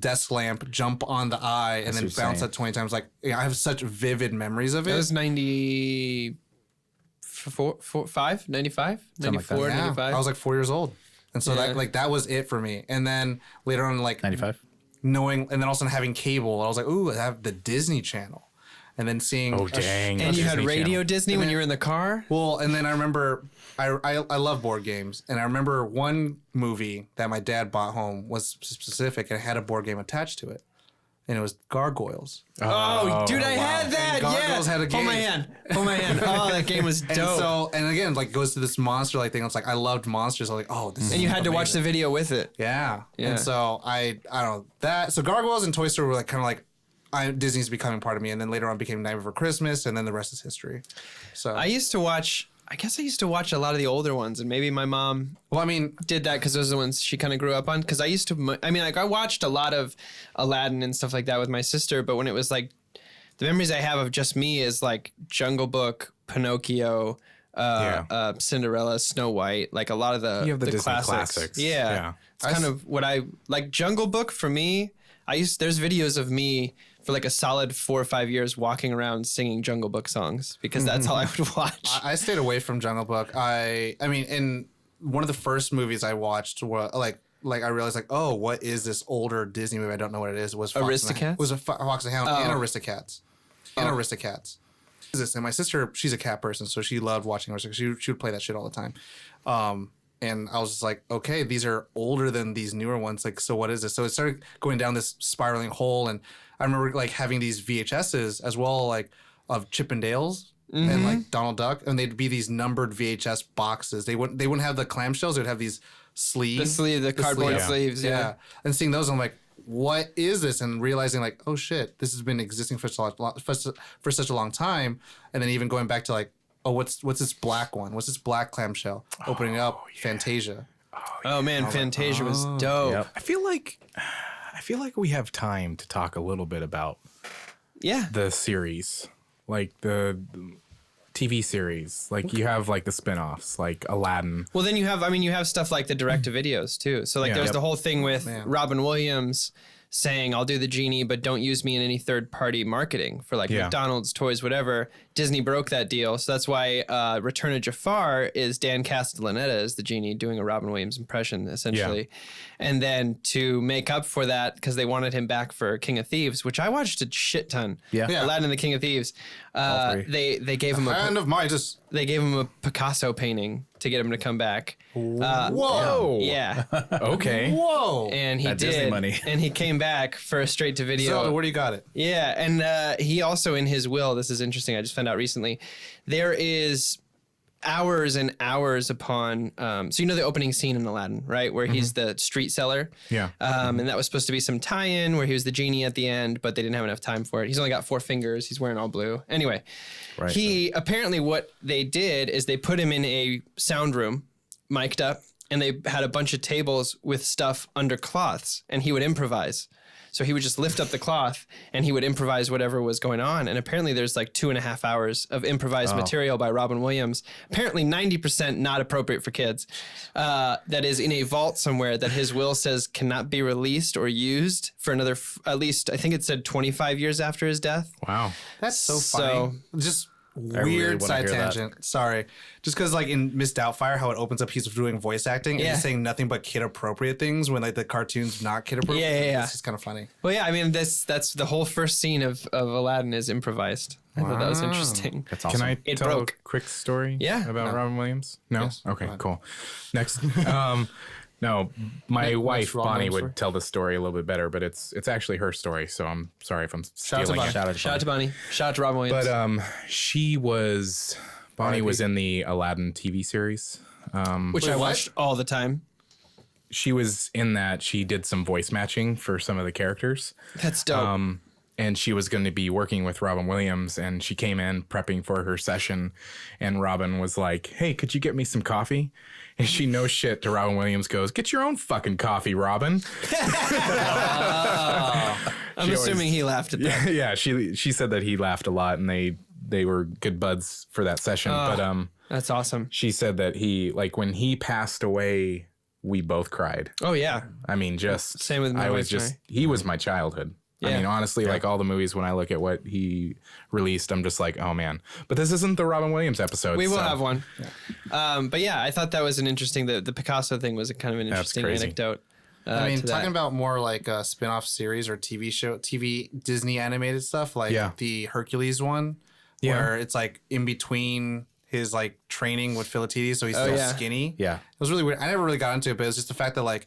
desk lamp jump on the eye and then what you're bounce saying. that 20 times. Like I have such vivid memories of it. That was 95, 94, Yeah. 95. I was like 4 years old. And so Yeah. that was it for me. And then later on, like 95. knowing, and then all of a sudden having cable, I was like, ooh, I have the Disney Channel. And then seeing, Oh, dang. and you had Disney Radio Channel. Disney when you were in the car? well, and then I remember, I love board games. And I remember one movie that my dad bought home was specific and it had a board game attached to it. And it was Gargoyles. Oh, dude, I had that. And Yeah. Gargoyles had a Hold my game. hand. Hold my hand. Oh, that game was dope. And so, and again, like goes to this monster like thing. I was like, I loved monsters. I was like, oh, this is and you had to watch the video with it. Yeah. Yeah. And so I don't know that. So Gargoyles and Toy Story were like kind of like Disney's becoming part of me, and then later on became Nightmare Before Christmas, and then the rest is history. So I used to watch a lot of the older ones, and maybe my mom well, I mean, did that because those are the ones she kind of grew up on. Because I watched a lot of Aladdin and stuff like that with my sister, but when it was like, the memories I have of just me is like Jungle Book, Pinocchio, Cinderella, Snow White, like a lot of the You have the Disney classics. classics. Yeah. Yeah. It's kind of what I like. Jungle Book for me, there's videos of me for like a solid 4 or 5 years walking around singing Jungle Book songs because that's all I would watch. I stayed away from Jungle Book. I mean, in one of the first movies I watched, were like I realized like, oh, what is this older Disney movie? I don't know what it is. It was Fox and the, Aristocats? it was a Fox and Hound and Aristocats. And Aristocats. And my sister, she's a cat person, so she loved watching Aristocats. She would play that shit all the time. And I was just like, okay, these are older than these newer ones. Like, so what is this? So it started going down this spiraling hole. And I remember like having these VHSs as well, like of Chip and Dale's and like Donald Duck. And they'd be these numbered VHS boxes. They wouldn't have the clamshells. They would have these sleeves. The cardboard sleeves. sleeves. Yeah. And seeing those, I'm like, what is this? And realizing like, oh shit, this has been existing for such a long time. And then even going back to like, oh, what's this black one? What's this black clamshell? Opening up, Fantasia. Oh man, Fantasia was dope. Yep. I feel like we have time to talk a little bit about Yeah. the series, like the TV series. Like you have like the spin-offs, like Aladdin. Well, then you have stuff like the direct to videos too. So like Yeah. there's Yep. the whole thing with Man. Robin Williams saying, I'll do the genie, but don't use me in any third party marketing for like Yeah. McDonald's, toys, whatever. Disney broke that deal. So that's why Return of Jafar is Dan Castellaneta as the genie doing a Robin Williams impression, essentially. And then to make up for that, because they wanted him back for King of Thieves, which I watched a shit ton. Yeah. Yeah. Aladdin and the King of Thieves. three. They gave him Hand of Midas. they gave him a Picasso painting to get him to come back. Whoa. Yeah. Okay. Whoa. And he That did. Disney money. And he came back for a straight to video. So where do you got it? Yeah. And he also, in his will, this is interesting, I just found out recently, there is hours and hours upon so you know the opening scene in Aladdin, right, where he's the street seller. Yeah. And that was supposed to be some tie-in where he was the genie at the end, but they didn't have enough time for it. He's only got 4 fingers. He's wearing all blue. Anyway, he apparently what they did is they put him in a sound room, mic'd up, and they had a bunch of tables with stuff under cloths, and he would improvise. So he would just lift up the cloth and he would improvise whatever was going on. And apparently there's like 2.5 hours of improvised material by Robin Williams. Apparently 90% not appropriate for kids. That is in a vault somewhere that his will says cannot be released or used for another, at least I think it said 25 years after his death. Wow. That's so So- funny. Just really weird wanna side hear that. tangent. Sorry. Just because like in Miss Doubtfire, how it opens up, he's doing voice acting and Yeah. he's saying nothing but kid appropriate things when like the cartoon's not kid appropriate. Yeah. It's just kind of funny. Well, yeah, I mean, that's the whole first scene of Aladdin is improvised. I thought that was interesting. That's awesome. Can I It tell broke. a quick story Yeah. about Robin Williams? No? Yes. Okay, Go ahead. cool. Next. No, my wife Robin Bonnie Williams' would story? tell the story a little bit better, but it's actually her story, so I'm sorry if I'm out to stealing Bonnie. it. Shout out to Shout out to Bonnie. Shout out to Robin Williams. But Bonnie was in the Aladdin TV series. which Wait, I what? watched all the time. She was in that. She did some voice matching for some of the characters. That's dope. And she was going to be working with Robin Williams, and she came in prepping for her session, and Robin was like, "Hey, could you get me some coffee?" And she no shit to Robin Williams goes, "Get your own fucking coffee, Robin." I'm assuming he laughed at that. Yeah, she said that he laughed a lot, and they were good buds for that session. But That's awesome. she said that he, like, when he passed away we both cried. Oh yeah. I mean, just Same with my I wife was and just I. he was my childhood. I Yeah. mean, honestly, like all the movies, when I look at what he released, I'm just like, oh man. But this isn't the Robin Williams episode. We will so- have one. But yeah, I thought that was an interesting. The Picasso thing was a kind of an interesting crazy. anecdote. I mean, to talking that. about more like a spin-off series or TV Disney animated stuff, like Yeah. the Hercules one, Yeah. where it's like in between his like training with Philatides, so he's still yeah. skinny. Yeah. It was really weird. I never really got into it, but it's just the fact that like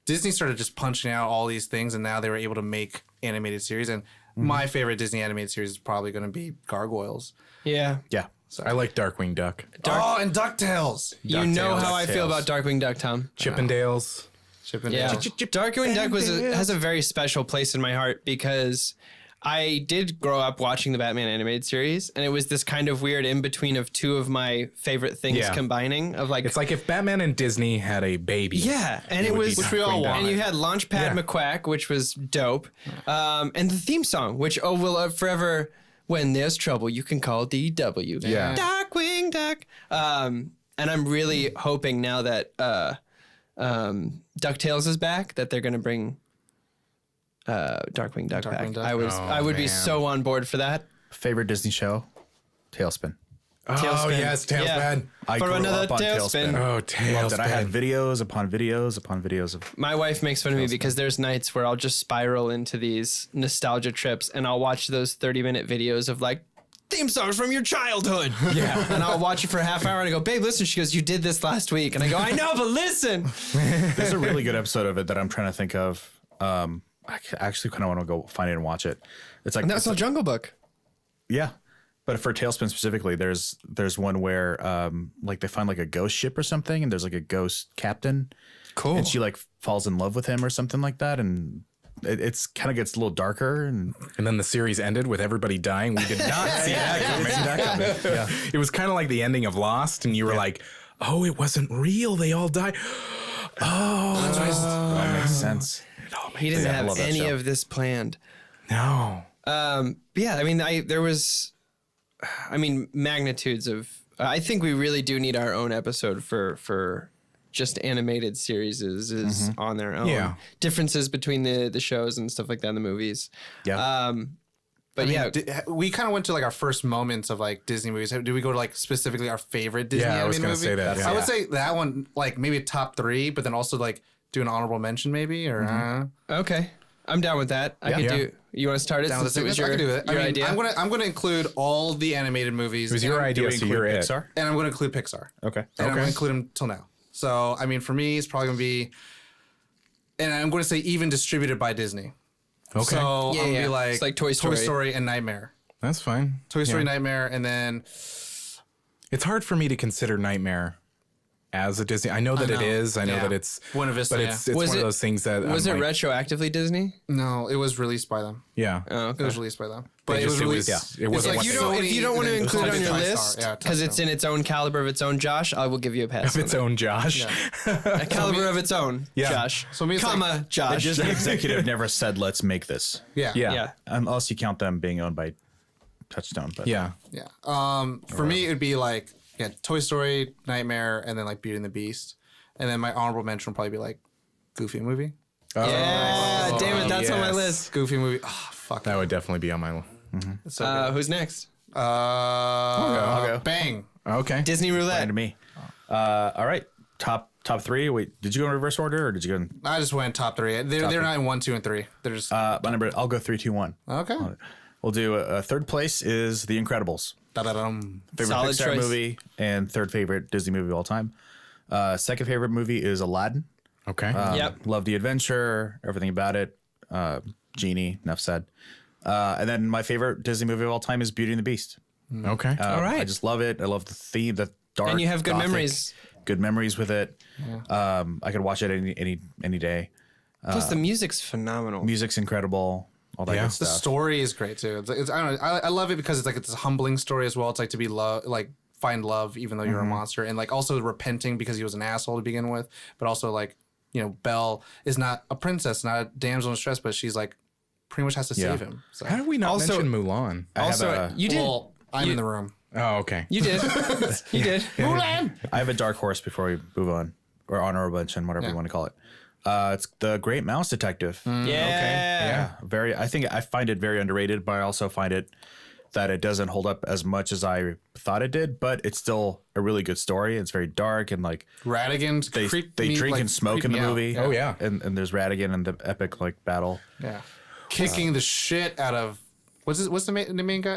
Disney started just punching out all these things, and now they were able to make animated series. And my favorite Disney animated series is probably going to be Gargoyles. Yeah. Yeah. I like Darkwing Duck. Oh, and DuckTales. You know DuckTales. how I feel about Darkwing Duck, Tom. Chippendales. Chip and Yeah. Dale. Darkwing Duck has a very special place in my heart because I did grow up watching the Batman animated series, and it was this kind of weird in between of two of my favorite things Yeah. combining of like It's like if Batman and Disney had a baby. yeah, and it would was be Which we all Darkwing Duck. and you had Launchpad Yeah. McQuack, which was dope, and the theme song, which will forever. When there's trouble, you can call DW. Yeah. Darkwing Duck. And I'm really hoping now that DuckTales is back, that they're going to bring Darkwing Duck back. Duck. I would be man. so on board for that. Favorite Disney show? Tailspin. Oh, Tailspin. yes, Tailspin. Yeah. I For grew another up on Tailspin. Oh, Tailspin. Loved it. I had videos upon videos upon videos of. My wife makes fun of me because there's nights where I'll just spiral into these nostalgia trips and I'll watch those 30-minute videos of like theme songs from your childhood. Yeah. And I'll watch it for a half hour and I go, babe, listen. She goes, you did this last week. And I go, I know, but listen. There's a really good episode of it that I'm trying to think of. I actually kind of want to go find it and watch it. It's like And that's all Jungle Book. yeah, but for Tailspin specifically, there's one where like they find like a ghost ship or something, and there's like a ghost captain. Cool. And she like falls in love with him or something like that, and it's kind of gets a little darker and And then the series ended with everybody dying. We did not see that coming. yeah. It was kind of like the ending of Lost, and you were like, oh, it wasn't real. They all died. Oh, That makes sense. He didn't I have love that any show. of this planned. no. Yeah, I mean, there was, magnitudes of. I think we really do need our own episode for just animated series is on their own. Yeah. Differences between the shows and stuff like that in the movies. Yeah. But yeah, we kind of went to like our first moments of like Disney movies. Did we go to like specifically our favorite Disney Yeah, I was animated gonna movie? say that, yeah. I would say that one, like maybe a top 3, but then also like do an honorable mention maybe or okay, I'm down with that. I could Yeah. do. You want to start it down with since it was I your, can do it. your I mean, idea? I'm gonna include all the animated movies. It was your idea, so you're it. Pixar? and I'm gonna include Pixar. Okay. And I'm gonna include them till now. So I mean, for me, it's probably gonna be, and I'm gonna say even distributed by Disney. Okay. So Yeah, I'm gonna yeah. be like, It's like Toy Story. and Nightmare. That's fine. Toy Story, Yeah. Nightmare, and then It's hard for me to consider Nightmare as a Disney. I know that it is. I know Yeah. that it's Buena Vista, but yeah. it's Was one it- of those things that was it I'm like, retroactively Disney? no, it was released by them. Yeah. Oh, It was released by them, but They it was just- released. it It's wasn't like what You they- don't, Sony if you don't want to and then include it on your TriStar. list Yeah, because it's TriStar. in its own caliber of its own, Josh, I will give you a pass. Of on its that. own Josh. A caliber of its own, Yeah. Josh. So me, it's comma, like- The Josh. Disney executive never said, "Let's make this," Yeah, Yeah. Yeah. unless you count them being owned by Touchstone. But Yeah. yeah. For me, it'd be like Toy Story, Nightmare, and then like Beauty and the Beast, and then my honorable mention would probably be like Goofy movie. Yeah, damn it, that's on my yes. list. Goofy movie. Oh fuck. That would definitely be on my It's so good. Who's next? I'll go. Bang. Okay. Disney Roulette. to me. All right, top 3. Wait, did you go in reverse order or did you go in? I just went top 3. They're not in 1, 2, and 3. They're just My number. I'll go 3, 2, 1. okay. We'll do a third place is The Incredibles. Da-da-dum. Favorite Solid Pixar choice. movie and third favorite Disney movie of all time. Second favorite movie is Aladdin. Okay. Yep. Love the adventure, everything about it. Genie, enough said. And then my favorite Disney movie of all time is Beauty and the Beast. Okay. All right. I just love it. I love the theme, the dark. And you have good gothic, memories. Good memories with it. I could watch it any day. Plus, the music's phenomenal. Music's incredible. All that Yeah. good The stuff. story is great too. It's I don't know. I love it because it's a humbling story as well. It's like to be like find love even though you're a monster, and like also repenting because he was an asshole to begin with, but also like Belle is not a princess, not a damsel in distress, but she's like pretty much has to Yeah. save him. So. How did we not Also- mention Mulan? I have Also, a- you did. Well, I'm in the room. Oh, okay. You did. You did. I have a dark horse before we move on. or honorable mention, whatever you want to call it. It's The Great Mouse Detective. Yeah. I find it very underrated, but I also find it that it doesn't hold up as much as I thought it did, but it's still a really good story. It's very dark and like Radigan's they drink and smoke in the movie. Oh, yeah. And there's Radigan and the epic like battle. Yeah. Kicking the shit out of what's the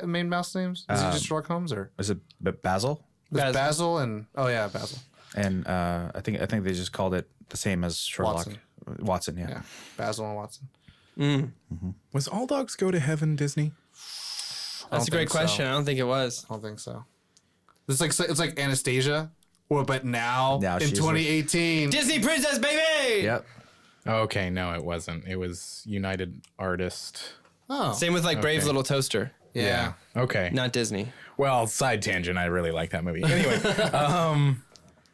main mouse names? Is it just Sherlock Holmes or Is it Basil? it's Basil and Basil. And I think they just called it the same as Sherlock. Watson, yeah. Yeah. Basil and Watson. Was All Dogs Go to Heaven Disney? That's a great question. I don't think it was. I don't think so. It's like Anastasia, but now in she's 2018. Disney Princess, baby! Yep. Okay, no, it wasn't. It was United Artist. Oh. Same with like Brave Little Toaster. Yeah. Okay. Not Disney. Well, side tangent. I really like that movie. Anyway,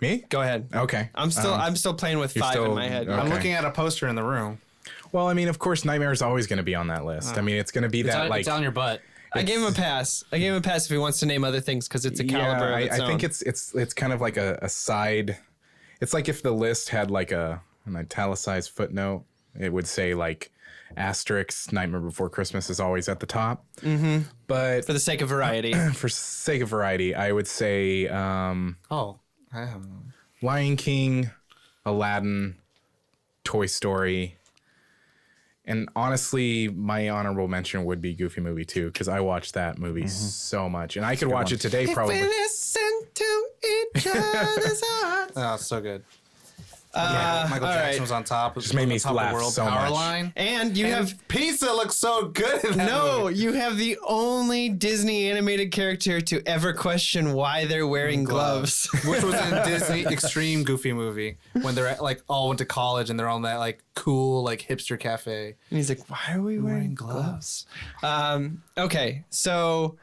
me? Go ahead. Okay. I'm still playing with you're 5 in still- my head. okay. I'm looking at a poster in the room. Well, I mean, of course, Nightmare is always going to be on that list. I mean, it's going to be that like. It's on your butt. I gave him a pass. I gave him a pass if he wants to name other things because it's a caliber of its I own. think it's kind of like a side. It's like if the list had like an italicized footnote, it would say like asterisk. Nightmare Before Christmas is always at the top. Mm-hmm. But for the sake of variety. for sake of variety, I would say Oh. I have Lion King, Aladdin, Toy Story. And honestly, my honorable mention would be Goofy Movie 2 because I watched that movie so much, and I could watch it today probably. listen to each other's hearts. Oh, it's so good. all Michael Jackson right. was on top. Just made me on top of laugh the world so power much. line. And you have Pizza looks so good in that no, movie. you have the only Disney animated character to ever question why they're wearing gloves. Which was in Disney Extreme Goofy Movie when they're like all went to college and they're on that like cool like hipster cafe. And he's like, why are we wearing gloves? Okay, so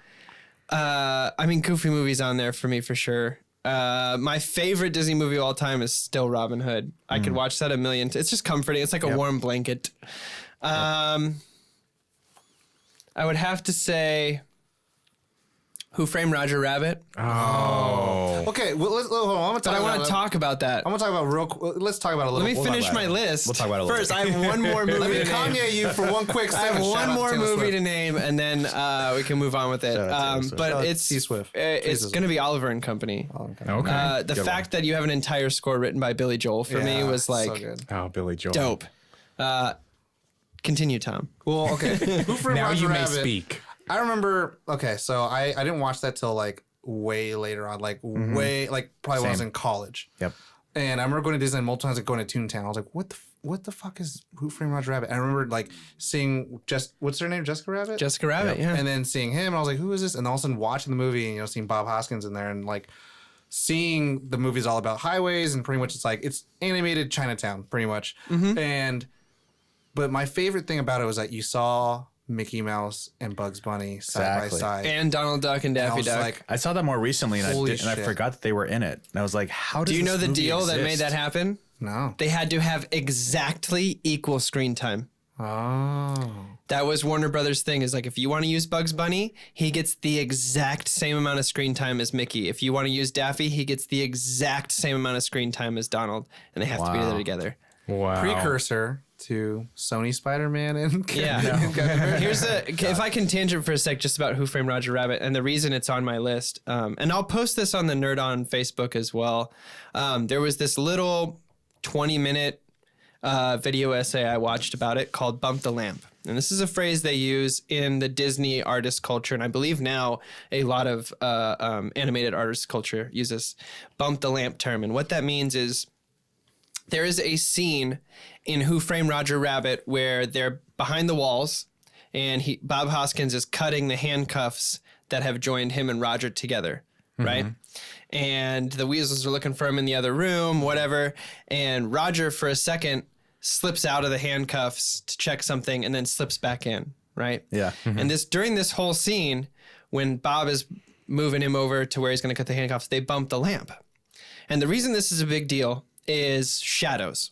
I mean, Goofy Movie's on there for me for sure. My favorite Disney movie of all time is still Robin Hood. I could watch that a million. It's just comforting. It's like a warm blanket. I would have to say Who Framed Roger Rabbit. Okay, well, hold on. I'm gonna But talk I about want to talk about that. I'm gonna talk about let's talk about it a little. Let me finish my list. We'll talk about it later. First, I have one more movie Let me to name. Kanye you for one quick I second. have Shout one out more Taylor movie Swift. to name, and then we can move on with it. Shout out Taylor Swift. But Shout out it's T-Swift. it's Jesus. going to be Oliver and Company. Okay. The fact that you have an entire score written by Billy Joel for me Yeah, was so like good. Oh, Billy Joel. dope. Continue, Tom. Well, okay. Who Framed Now Roger you may Rabbit? speak. I remember. Okay, so I didn't watch that till like way later on, like way like probably when I was Same. in college. Yep. And I remember going to Disneyland multiple times, like going to Toontown. I was like, what the fuck is Who Framed Roger Rabbit? And I remember like seeing what's her name, Jessica Rabbit. Jessica Rabbit, yeah. And then seeing him, and I was like, who is this? And all of a sudden watching the movie, and seeing Bob Hoskins in there, and like seeing the movie's all about highways, and pretty much it's animated Chinatown, pretty much. But my favorite thing about it was that you saw Mickey Mouse and Bugs Bunny side by Exactly. side. And Donald Duck and And I Daffy was Duck. like, I saw that more recently, and Holy I shit. forgot that they were in it. And I was like, how does do you this know the movie deal that made exist? that happen? no. They had to have exactly equal screen time. Oh. That was Warner Brothers' thing. Is like, if you want to use Bugs Bunny, he gets the exact same amount of screen time as Mickey. If you want to use Daffy, he gets the exact same amount of screen time as Donald, and they have to be there together. Wow. Precursor to Sony Spider-Man and Yeah. Here's if I can tangent for a sec just about Who Framed Roger Rabbit and the reason it's on my list. And I'll post this on the Nerd On Facebook as well. There was this little 20-minute video essay I watched about it called Bump the Lamp. And this is a phrase they use in the Disney artist culture. And I believe now a lot of animated artist culture uses bump the lamp term. And what that means is there is a scene in Who Framed Roger Rabbit where they're behind the walls and Bob Hoskins is cutting the handcuffs that have joined him and Roger together, right? And the Weasels are looking for him in the other room, whatever. And Roger, for a second, slips out of the handcuffs to check something and then slips back in, right? Yeah. And during this whole scene, when Bob is moving him over to where he's going to cut the handcuffs, they bump the lamp. And the reason this is a big deal is shadows.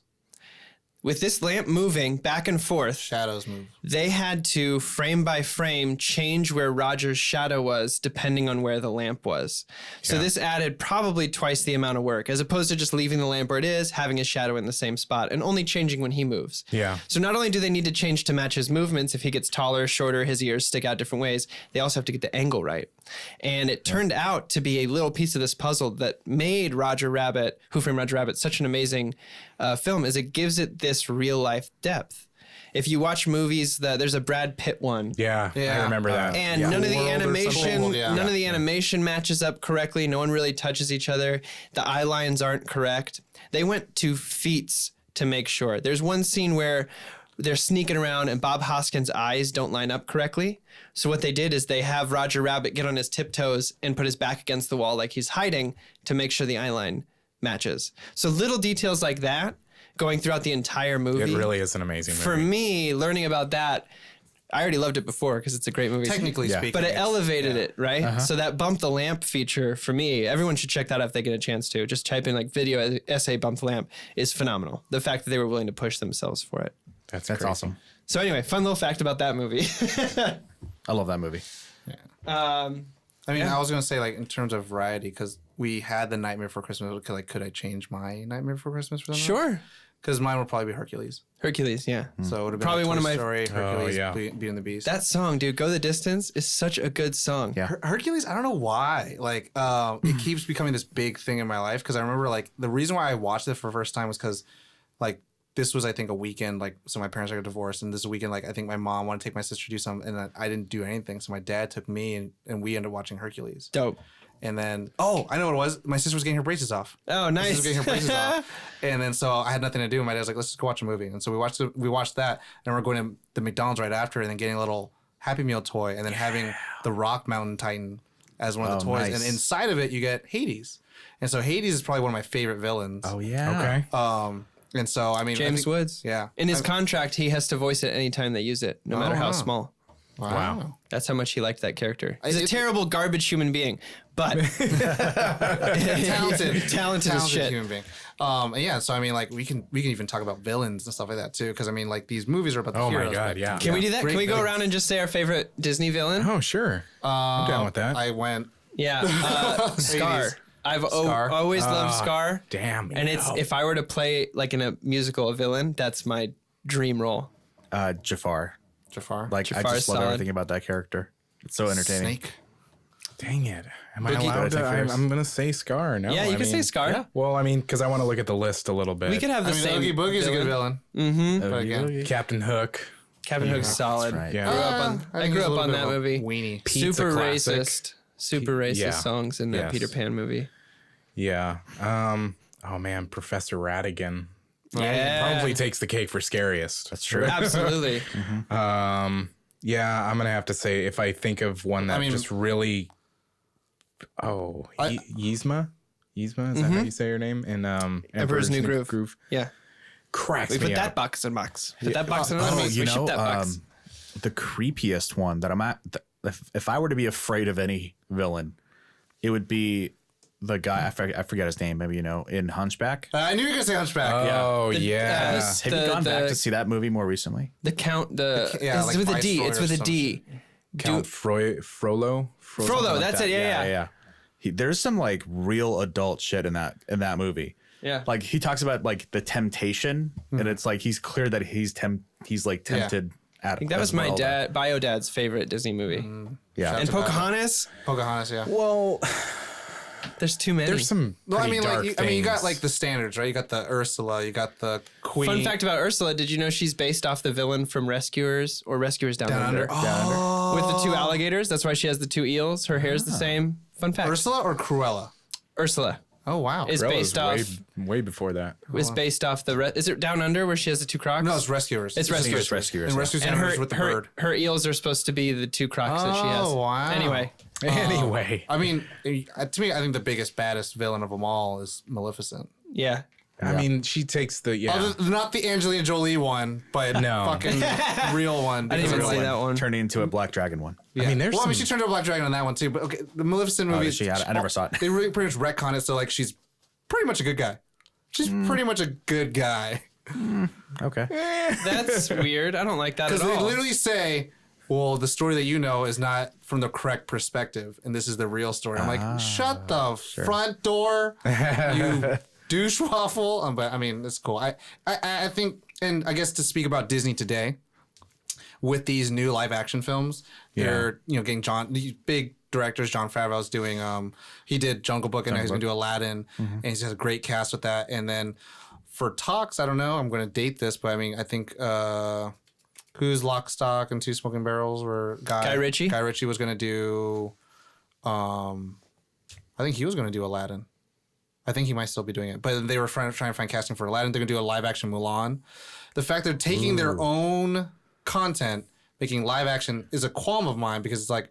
with this lamp moving back and forth, Shadows move. they had to frame by frame change where Roger's shadow was depending on where the lamp was. So this added probably twice the amount of work as opposed to just leaving the lamp where it is, having his shadow in the same spot and only changing when he moves. Yeah. So not only do they need to change to match his movements, if he gets taller, shorter, his ears stick out different ways, they also have to get the angle right. And it turned out to be a little piece of this puzzle that made Roger Rabbit, Who Framed Roger Rabbit, such an amazing film, is it gives it this real life depth. If you watch movies, there's a Brad Pitt one. Yeah, Yeah. I remember that. And none of the World or animation, something. Yeah. none of the animation matches up correctly. No one really touches each other. The eye lines aren't correct. They went to feats to make sure. There's one scene where they're sneaking around and Bob Hoskins' eyes don't line up correctly. So what they did is they have Roger Rabbit get on his tiptoes and put his back against the wall like he's hiding to make sure the eye line matches. So little details like that going throughout the entire movie. It really is an amazing movie. For me, learning about that, I already loved it before because it's a great movie. Technically speaking. But it it's- elevated it, right? So that bump the lamp feature for me, everyone should check that out if they get a chance to. Just type in like video essay bump the lamp is phenomenal. The fact that they were willing to push themselves for it. That's That's crazy. awesome. So anyway, fun little fact about that movie. I love that movie. I mean, I was gonna say like in terms of variety because we had the Nightmare Before Christmas. Like, could I change my Nightmare Before Christmas for them? Sure. Because mine would probably be Hercules. Hercules, yeah. So it would have been Probably Toy one of my- Story, Hercules, yeah. Beauty and the Beast. That song, dude, Go the Distance is such a good song. Yeah. Hercules, I don't know why. Like, it keeps becoming this big thing in my life because I remember like the reason why I watched it for the first time was because like this was I think a weekend like so my parents got divorced and this weekend like I think my mom wanted to take my sister to do something and I didn't do anything so my dad took me and we ended up watching Hercules Dope. and then I know what it was, my sister was getting her braces off. Oh, My sister was nice. getting her braces off, and then so I had nothing to do. My dad was like, "Let's just go watch a movie," and so we watched that, and we're going to the McDonald's right after, and then getting a little Happy Meal toy, and then having the Rock Mountain Titan as one of the Oh, toys, nice. and inside of it you get Hades, and so Hades is probably one of my favorite villains. Oh yeah. Okay. And so I mean, James I think, Woods. yeah, In his contract, he has to voice it anytime they use it, no matter how wow. small. wow. That's how much he liked that character. He's a it- terrible garbage human being, but talented as shit. human being. And yeah, so I mean, like we can even talk about villains and stuff like that too, because I mean, like these movies are about the Oh my heroes. God, but- yeah. Can we do that? Great Can we go villains. around and just say our favorite Disney villain? Oh, sure. I'm down with that. I went. Yeah, Scar. I've Scar? always loved Scar. Damn. And it's if I were to play like in a musical a villain, that's my dream role. Jafar. Jafar. Like I Jafar's just love solid. everything about that character. It's so entertaining. Snake. Dang it. Am I Boogie- allowed Gotta to? take first. I'm going to say Scar. No, Yeah, you I can say mean- Scar. Yeah. Well, I mean, because I want to look at the list a little bit. We could have the I mean, same. Oogie Boogie's a good villain. But again, Captain Hook. Captain Hook's solid. right. Yeah. I grew up on that movie. Weenie. Pizza Super classic. racist. Super racist yeah. songs in that Yes. Peter Pan movie. Yeah. Oh man, Professor Radigan Yeah. probably takes the cake for scariest. That's true. Absolutely. Yeah, I'm gonna have to say if I think of one that I mean- just really. Oh, Yzma. Yzma, is that how you say her name? In Emperor's New Groove. Yeah. Cracks We me put up. that box in box. Put that box in another Oh, box. you We know, ship that box. the creepiest one that I'm at. If I were to be afraid of any villain, it would be the guy. I forget his name. Maybe you know in Hunchback. I knew you were gonna say Hunchback. Oh The- yeah. he's- Have you the- gone back the- to see that movie more recently? The count, yeah, it's like with a D. Viceroy It's or with a some D. Count Frollo. Frollo, that's it. Yeah. There's some like real adult shit in that movie. Yeah. Like he talks about like the temptation, and it's like he's clear that he's like tempted. At, I think that was my bio dad's favorite Disney movie. Yeah, And Pocahontas, Pocahontas, yeah. Well, there's too many. there's some. Well, I pretty mean, dark like, you got things. like the standards, right? You got the Ursula, you got the Queen. Fun fact about Ursula, did you know she's based off the villain from Rescuers or Rescuers Down, Under? Oh. With the two alligators. That's why she has the two eels. Her hair's the same. Fun fact. Ursula or Cruella? Ursula Oh wow. is Cruella's based off way before that. is based off is it Down Under where she has the two crocs? No, it's Rescuers. It's Rescuers. Rescuers. And Rescuers And Down her, Under with the her, bird. her eels are supposed to be the two crocs that she has. Oh, wow. Anyway, Anyway, I mean, to me, I think the biggest, baddest villain of them all is Maleficent. yeah. I mean, she takes the Not the Angelina Jolie one, but No. fucking real one. I didn't even Real say one. that one. turning into a black dragon one. Yeah. I mean, there's well, I mean, some- she turned to a black dragon on that one too. But okay, the Maleficent movie. did she? I never saw it. They really pretty much retcon it, so like she's pretty much a good guy. She's pretty much a good guy. Okay. That's weird. I don't like that at Because they all. literally say, well, the story that you know is not from the correct perspective, and this is the real story. I'm like, shut the front door, you douche waffle. But I mean, it's cool. I think, and I guess to speak about Disney today, with these new live action films, they're getting these big directors. Jon Favreau's doing he did Jungle Book, and now he's gonna do Aladdin, and he's got a great cast with that. And then for talks, I don't know, I'm gonna date this, but I mean, I think who's Lock, Stock, and Two Smoking Barrels were Guy Ritchie? Guy Ritchie was gonna do I think he was gonna do Aladdin. I think he might still be doing it, but they were trying to find casting for Aladdin. They're gonna do a live action Mulan. The fact they're taking their own content, making live action, is a qualm of mine, because it's like, I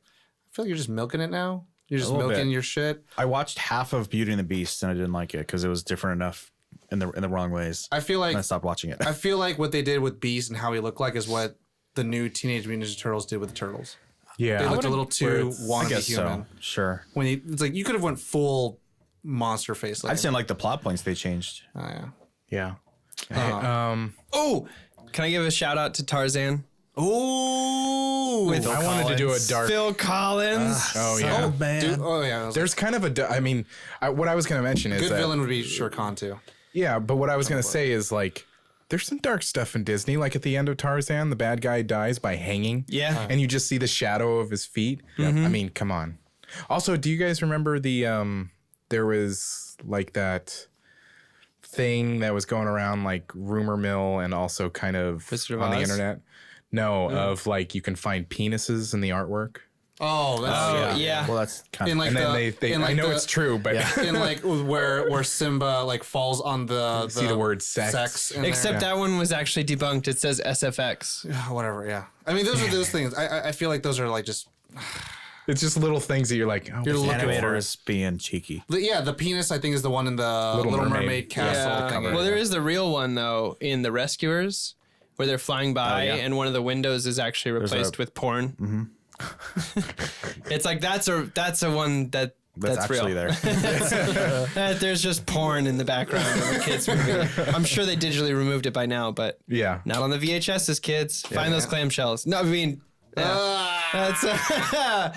feel like you're just milking it now. You're just little milking bit. your shit. I watched half of Beauty and the Beast and I didn't like it because it was different enough in the wrong ways. I feel like And I stopped watching it. I feel like what they did with Beast and how he looked like is what the new Teenage Mutant Ninja Turtles did with the Turtles. Yeah. They looked a little too I wannabe guess human. so. Sure. When it's like you could have went full monster face. I just didn't like the plot points they changed. Oh yeah. Yeah. Oh, can I give a shout out to Tarzan? Ooh. With I wanted to do a dark. Phil Collins. Oh yeah. man. Dude, oh yeah. There's kind of a. I mean, what I was going to mention is good that. villain would be Shere Khan too. Yeah, but what I was going to say is like, there's some dark stuff in Disney. Like at the end of Tarzan, the bad guy dies by hanging. Yeah. And you just see the shadow of his feet. I mean, come on. Also, do you guys remember the there was like that thing that was going around like rumor mill and also kind of Wizard of on the Oz? internet? No, of like you can find penises in the artwork. Oh, that's yeah. Well, that's kind in of. like And then the, they in like I know the- it's true, but in like where Simba like falls on the see the word sex. in there. Except that one was actually debunked. It says SFX. whatever. Yeah. I mean, those are those things. I feel like those are like just it's just little things that you're like, oh, You're what's looking that? for Animators being cheeky. the penis. I think is the one in the Little Mermaid castle. Yeah. thing. Well, there is the real one though in The Rescuers, where they're flying by yeah. and one of the windows is actually replaced with porn. Mm-hmm. It's like that's a one that's actually real. there. There's just porn in the background of a kid's movie. I'm sure they digitally removed it by now, but Yeah. not on the VHSs, kids. Find those clamshells. No, I mean, that's Try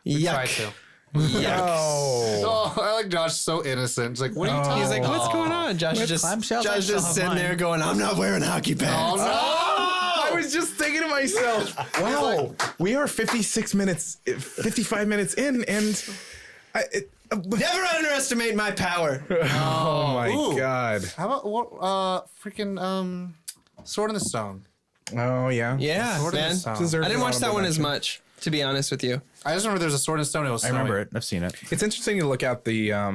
yuck. to. Yuck. Oh. Oh, I like Josh. So innocent. He's like, what are you talking He's like, about? what's going on? Josh is just clamshells? I Josh still just have sitting mine. there going, I'm not wearing hockey pants. I was just thinking to myself, wow, we are 55 minutes in, and Never underestimate my power. oh my Ooh. God. How about what? Freaking Sword in the Stone. Oh, yeah. Yeah, Sword in the man. Stone. Deserves I didn't an watch that honorable one as mention. much, to be honest with you. I just remember there's a Sword in the Stone. It was I remember it. I've seen it. It's interesting to look at the, I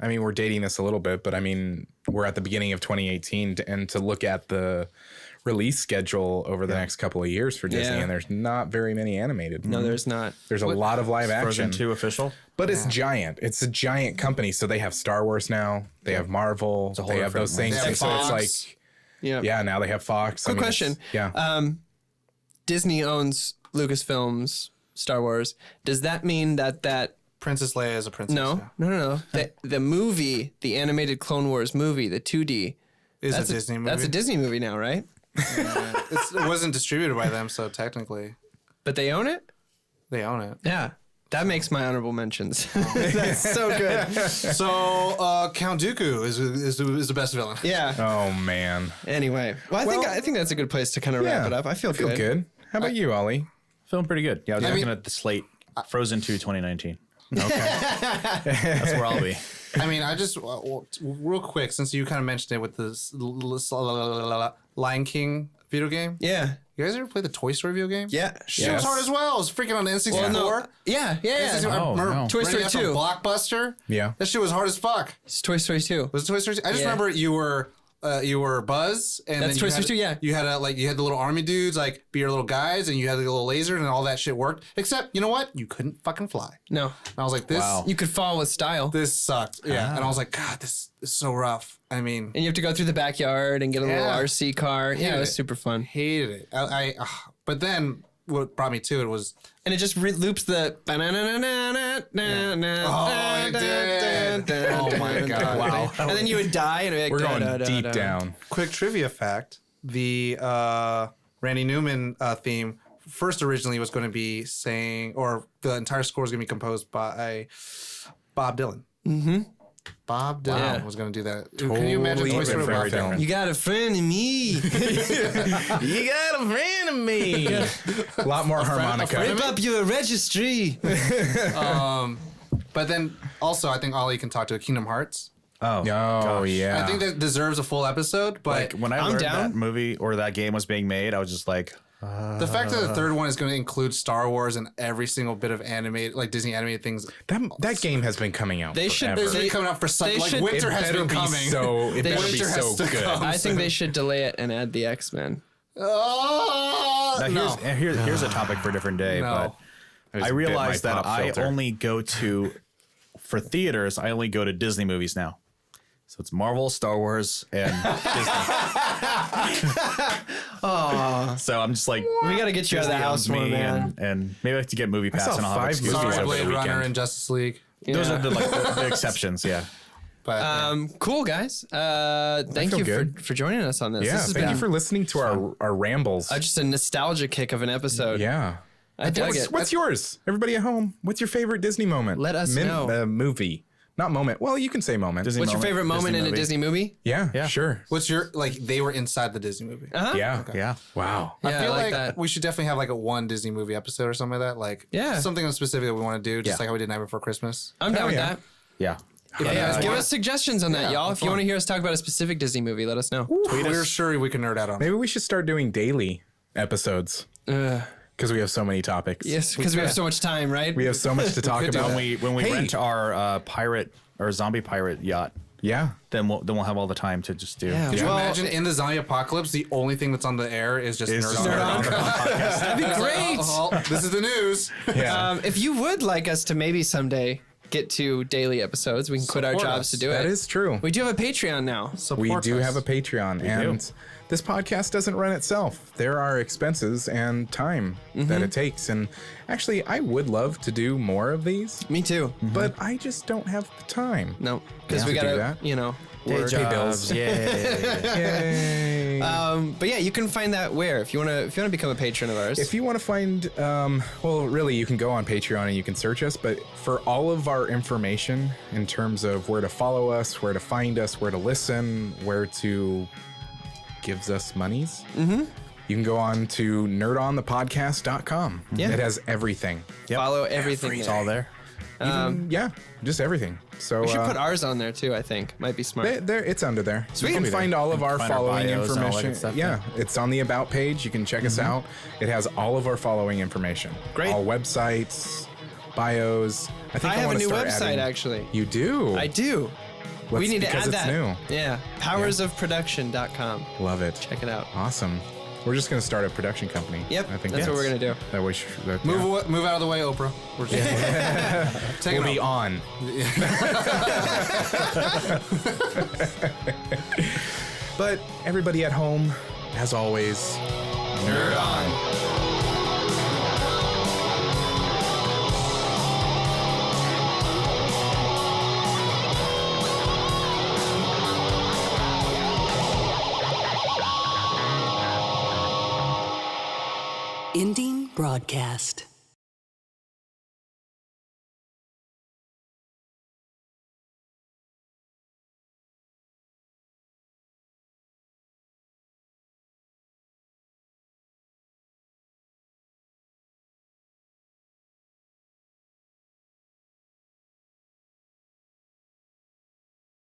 mean, we're dating this a little bit, but I mean, we're at the beginning of 2018 and to look at the release schedule over the next couple of years for Disney, Yeah. and there's not very many animated. No, there's not. There's a lot of live Frozen action. 2 official. But it's giant. It's a giant company. So they have Star Wars now. They have Marvel. whole They have different those things. They have And so it's Fox. like, Yeah. yeah, now they have Fox. Quick question. Yeah. Disney owns Lucasfilms, Star Wars. Does that mean that Princess Leia is a princess. no, yeah. no. The movie, the animated Clone Wars movie, the 2D, Is that's a Disney movie. That's a Disney movie now, right? It wasn't distributed by them, so technically But they own it? they own it. Yeah. That makes my honorable mentions. That's so good. So Count Dooku is the best villain. Yeah. Oh, man. Anyway, well, I think that's a good place to kind of wrap it up. I feel good. How about you, Ollie? Feeling pretty good. Yeah, I was I looking mean- at the slate. Frozen 2 2019. Okay. That's where I'll be. I mean, I just real quick, since you kind of mentioned it with this Lion King video game. Yeah. You guys ever play the Toy Story video game? Yeah. Shit was hard as well. It was freaking on the N64. Well, no. Yeah. N64. Yeah. I Oh, remember no. Toy Story renting that from 2. Blockbuster. Yeah. That shit was hard as fuck. It's Toy Story 2. Was it Toy Story 2? I just Yeah. remember you were Buzz, and That's then Toy you Story 2, yeah. You had you had the little army dudes like be your little guys, and you had the little laser, and all that shit worked. Except you know what? You couldn't fucking fly. No. And I was like, this Wow. You could fall with style. this sucked. Yeah, and I was like, God, this is so rough. I mean, And you have to go through the backyard and get a little Yeah. RC car. Yeah, it was it. super fun. hated it. But then what brought me to it was And it just loops the. Oh, it did. Oh my God. Wow. And then you would die, and it'd be We're like, going deep down. Quick trivia fact: the Randy Newman theme first originally was going to be or the entire score was going to be composed by Bob Dylan. Mm-hmm. Bob Dylan was going to do that. Can you imagine Toy Story different without that? You got a friend in me. You got a friend of me. A lot more harmonica. Rip up your registry. But then also, I think Ollie can talk to Kingdom Hearts. Oh, Oh, gosh. yeah. I think that deserves a full episode. But Like when I I'm learned down. that movie or that game was being made, I was just like, the fact that the third one is going to include Star Wars and every single bit of animated, like Disney animated things, that game has been coming out They should- forever. it's been coming out for some. they Like should- winter It has better been be coming. so. It They better be winter has so to good. come. I think they should delay it and add the X-Men. Oh, now here's a topic for a different day. No. But just I bit realized my that pop I filter. only go to, for theaters, I only go to Disney movies now. So it's Marvel, Star Wars, and Disney. So I'm just like, We got to get you out of the Disney house owns more, me, man. and maybe I have to get Movie Pass saw and I'll have 5 exclusives movies Sorry, over Blade the Runner weekend. and Justice League. Those Yeah. are the exceptions, yeah. But Cool, guys. Thank feel you good. for joining us on this. Yeah, This has thank been you for listening to our rambles. just a nostalgia kick of an episode. Yeah. I dug it. What's yours? Everybody at home, what's your favorite Disney moment? Let us know. Movie. Not moment. Well, you can say moment. Disney What's your favorite moment in a movie. Disney movie? Yeah, sure. what's your they were inside the Disney movie? Uh-huh. Yeah. Yeah. Wow. I Yeah, feel I like like that. we should definitely have like a one Disney movie episode or something like that. Like Yeah. something specific that we want to do, just Yeah. like how we did Night Before Christmas. I'm down with yeah. that. Yeah. Yeah, Give us suggestions on that, Yeah, y'all. that's If you want to fine. hear us talk about a specific Disney movie, let us know. We're sure we can nerd out on it. Maybe we should start doing daily episodes because we have so many topics. Yes, because we have so much time, right? We have so much to talk could do about. When we Hey. rent our pirate or zombie pirate yacht, Yeah. then we'll have all the time to just do. Yeah. Could you Well- imagine in the zombie apocalypse, the only thing that's on the air is just It's nerd just on. nerd on. That'd be great. This is the news. Yeah. If you would like us to maybe someday get to daily episodes, we can quit our Support jobs us. to do that it. is true. We do have a Patreon now. We Support do us. have a Patreon, and this podcast doesn't run itself. There are expenses and time that it takes. And actually, I would love to do more of these, Me too. but I just don't have the time. No, because we to do gotta, that. work. Pay bills. Yay. But yeah, you can find that where if you wanna become a patron of ours. If you want to find, well, really, you can go on Patreon and you can search us. But for all of our information in terms of where to follow us, where to find us, where to listen, where to gives us monies, you can go on to nerdonthepodcast.com. Yeah. It has everything. follow everything. It's all there. Yeah, just everything. So We should put ours on there too. I think might be smart. there, it's under there. Sweet. You can find all of our Find our following bios and all that information. good stuff, Yeah, it's on the About page. You can check us out. It has all of our following information. Great. All websites, bios. I think I have a wanna new start website adding- actually. You do? I do. We What's- need to because add it's that. new. Yeah, powersofproduction.com. Love it. Check it out. Awesome. We're just gonna start a production company. Yep, I think that's what we're gonna do. That way, Move out of the way, Oprah. We're just take We'll it be off. on. But everybody at home, as always, nerd on. Ending broadcast.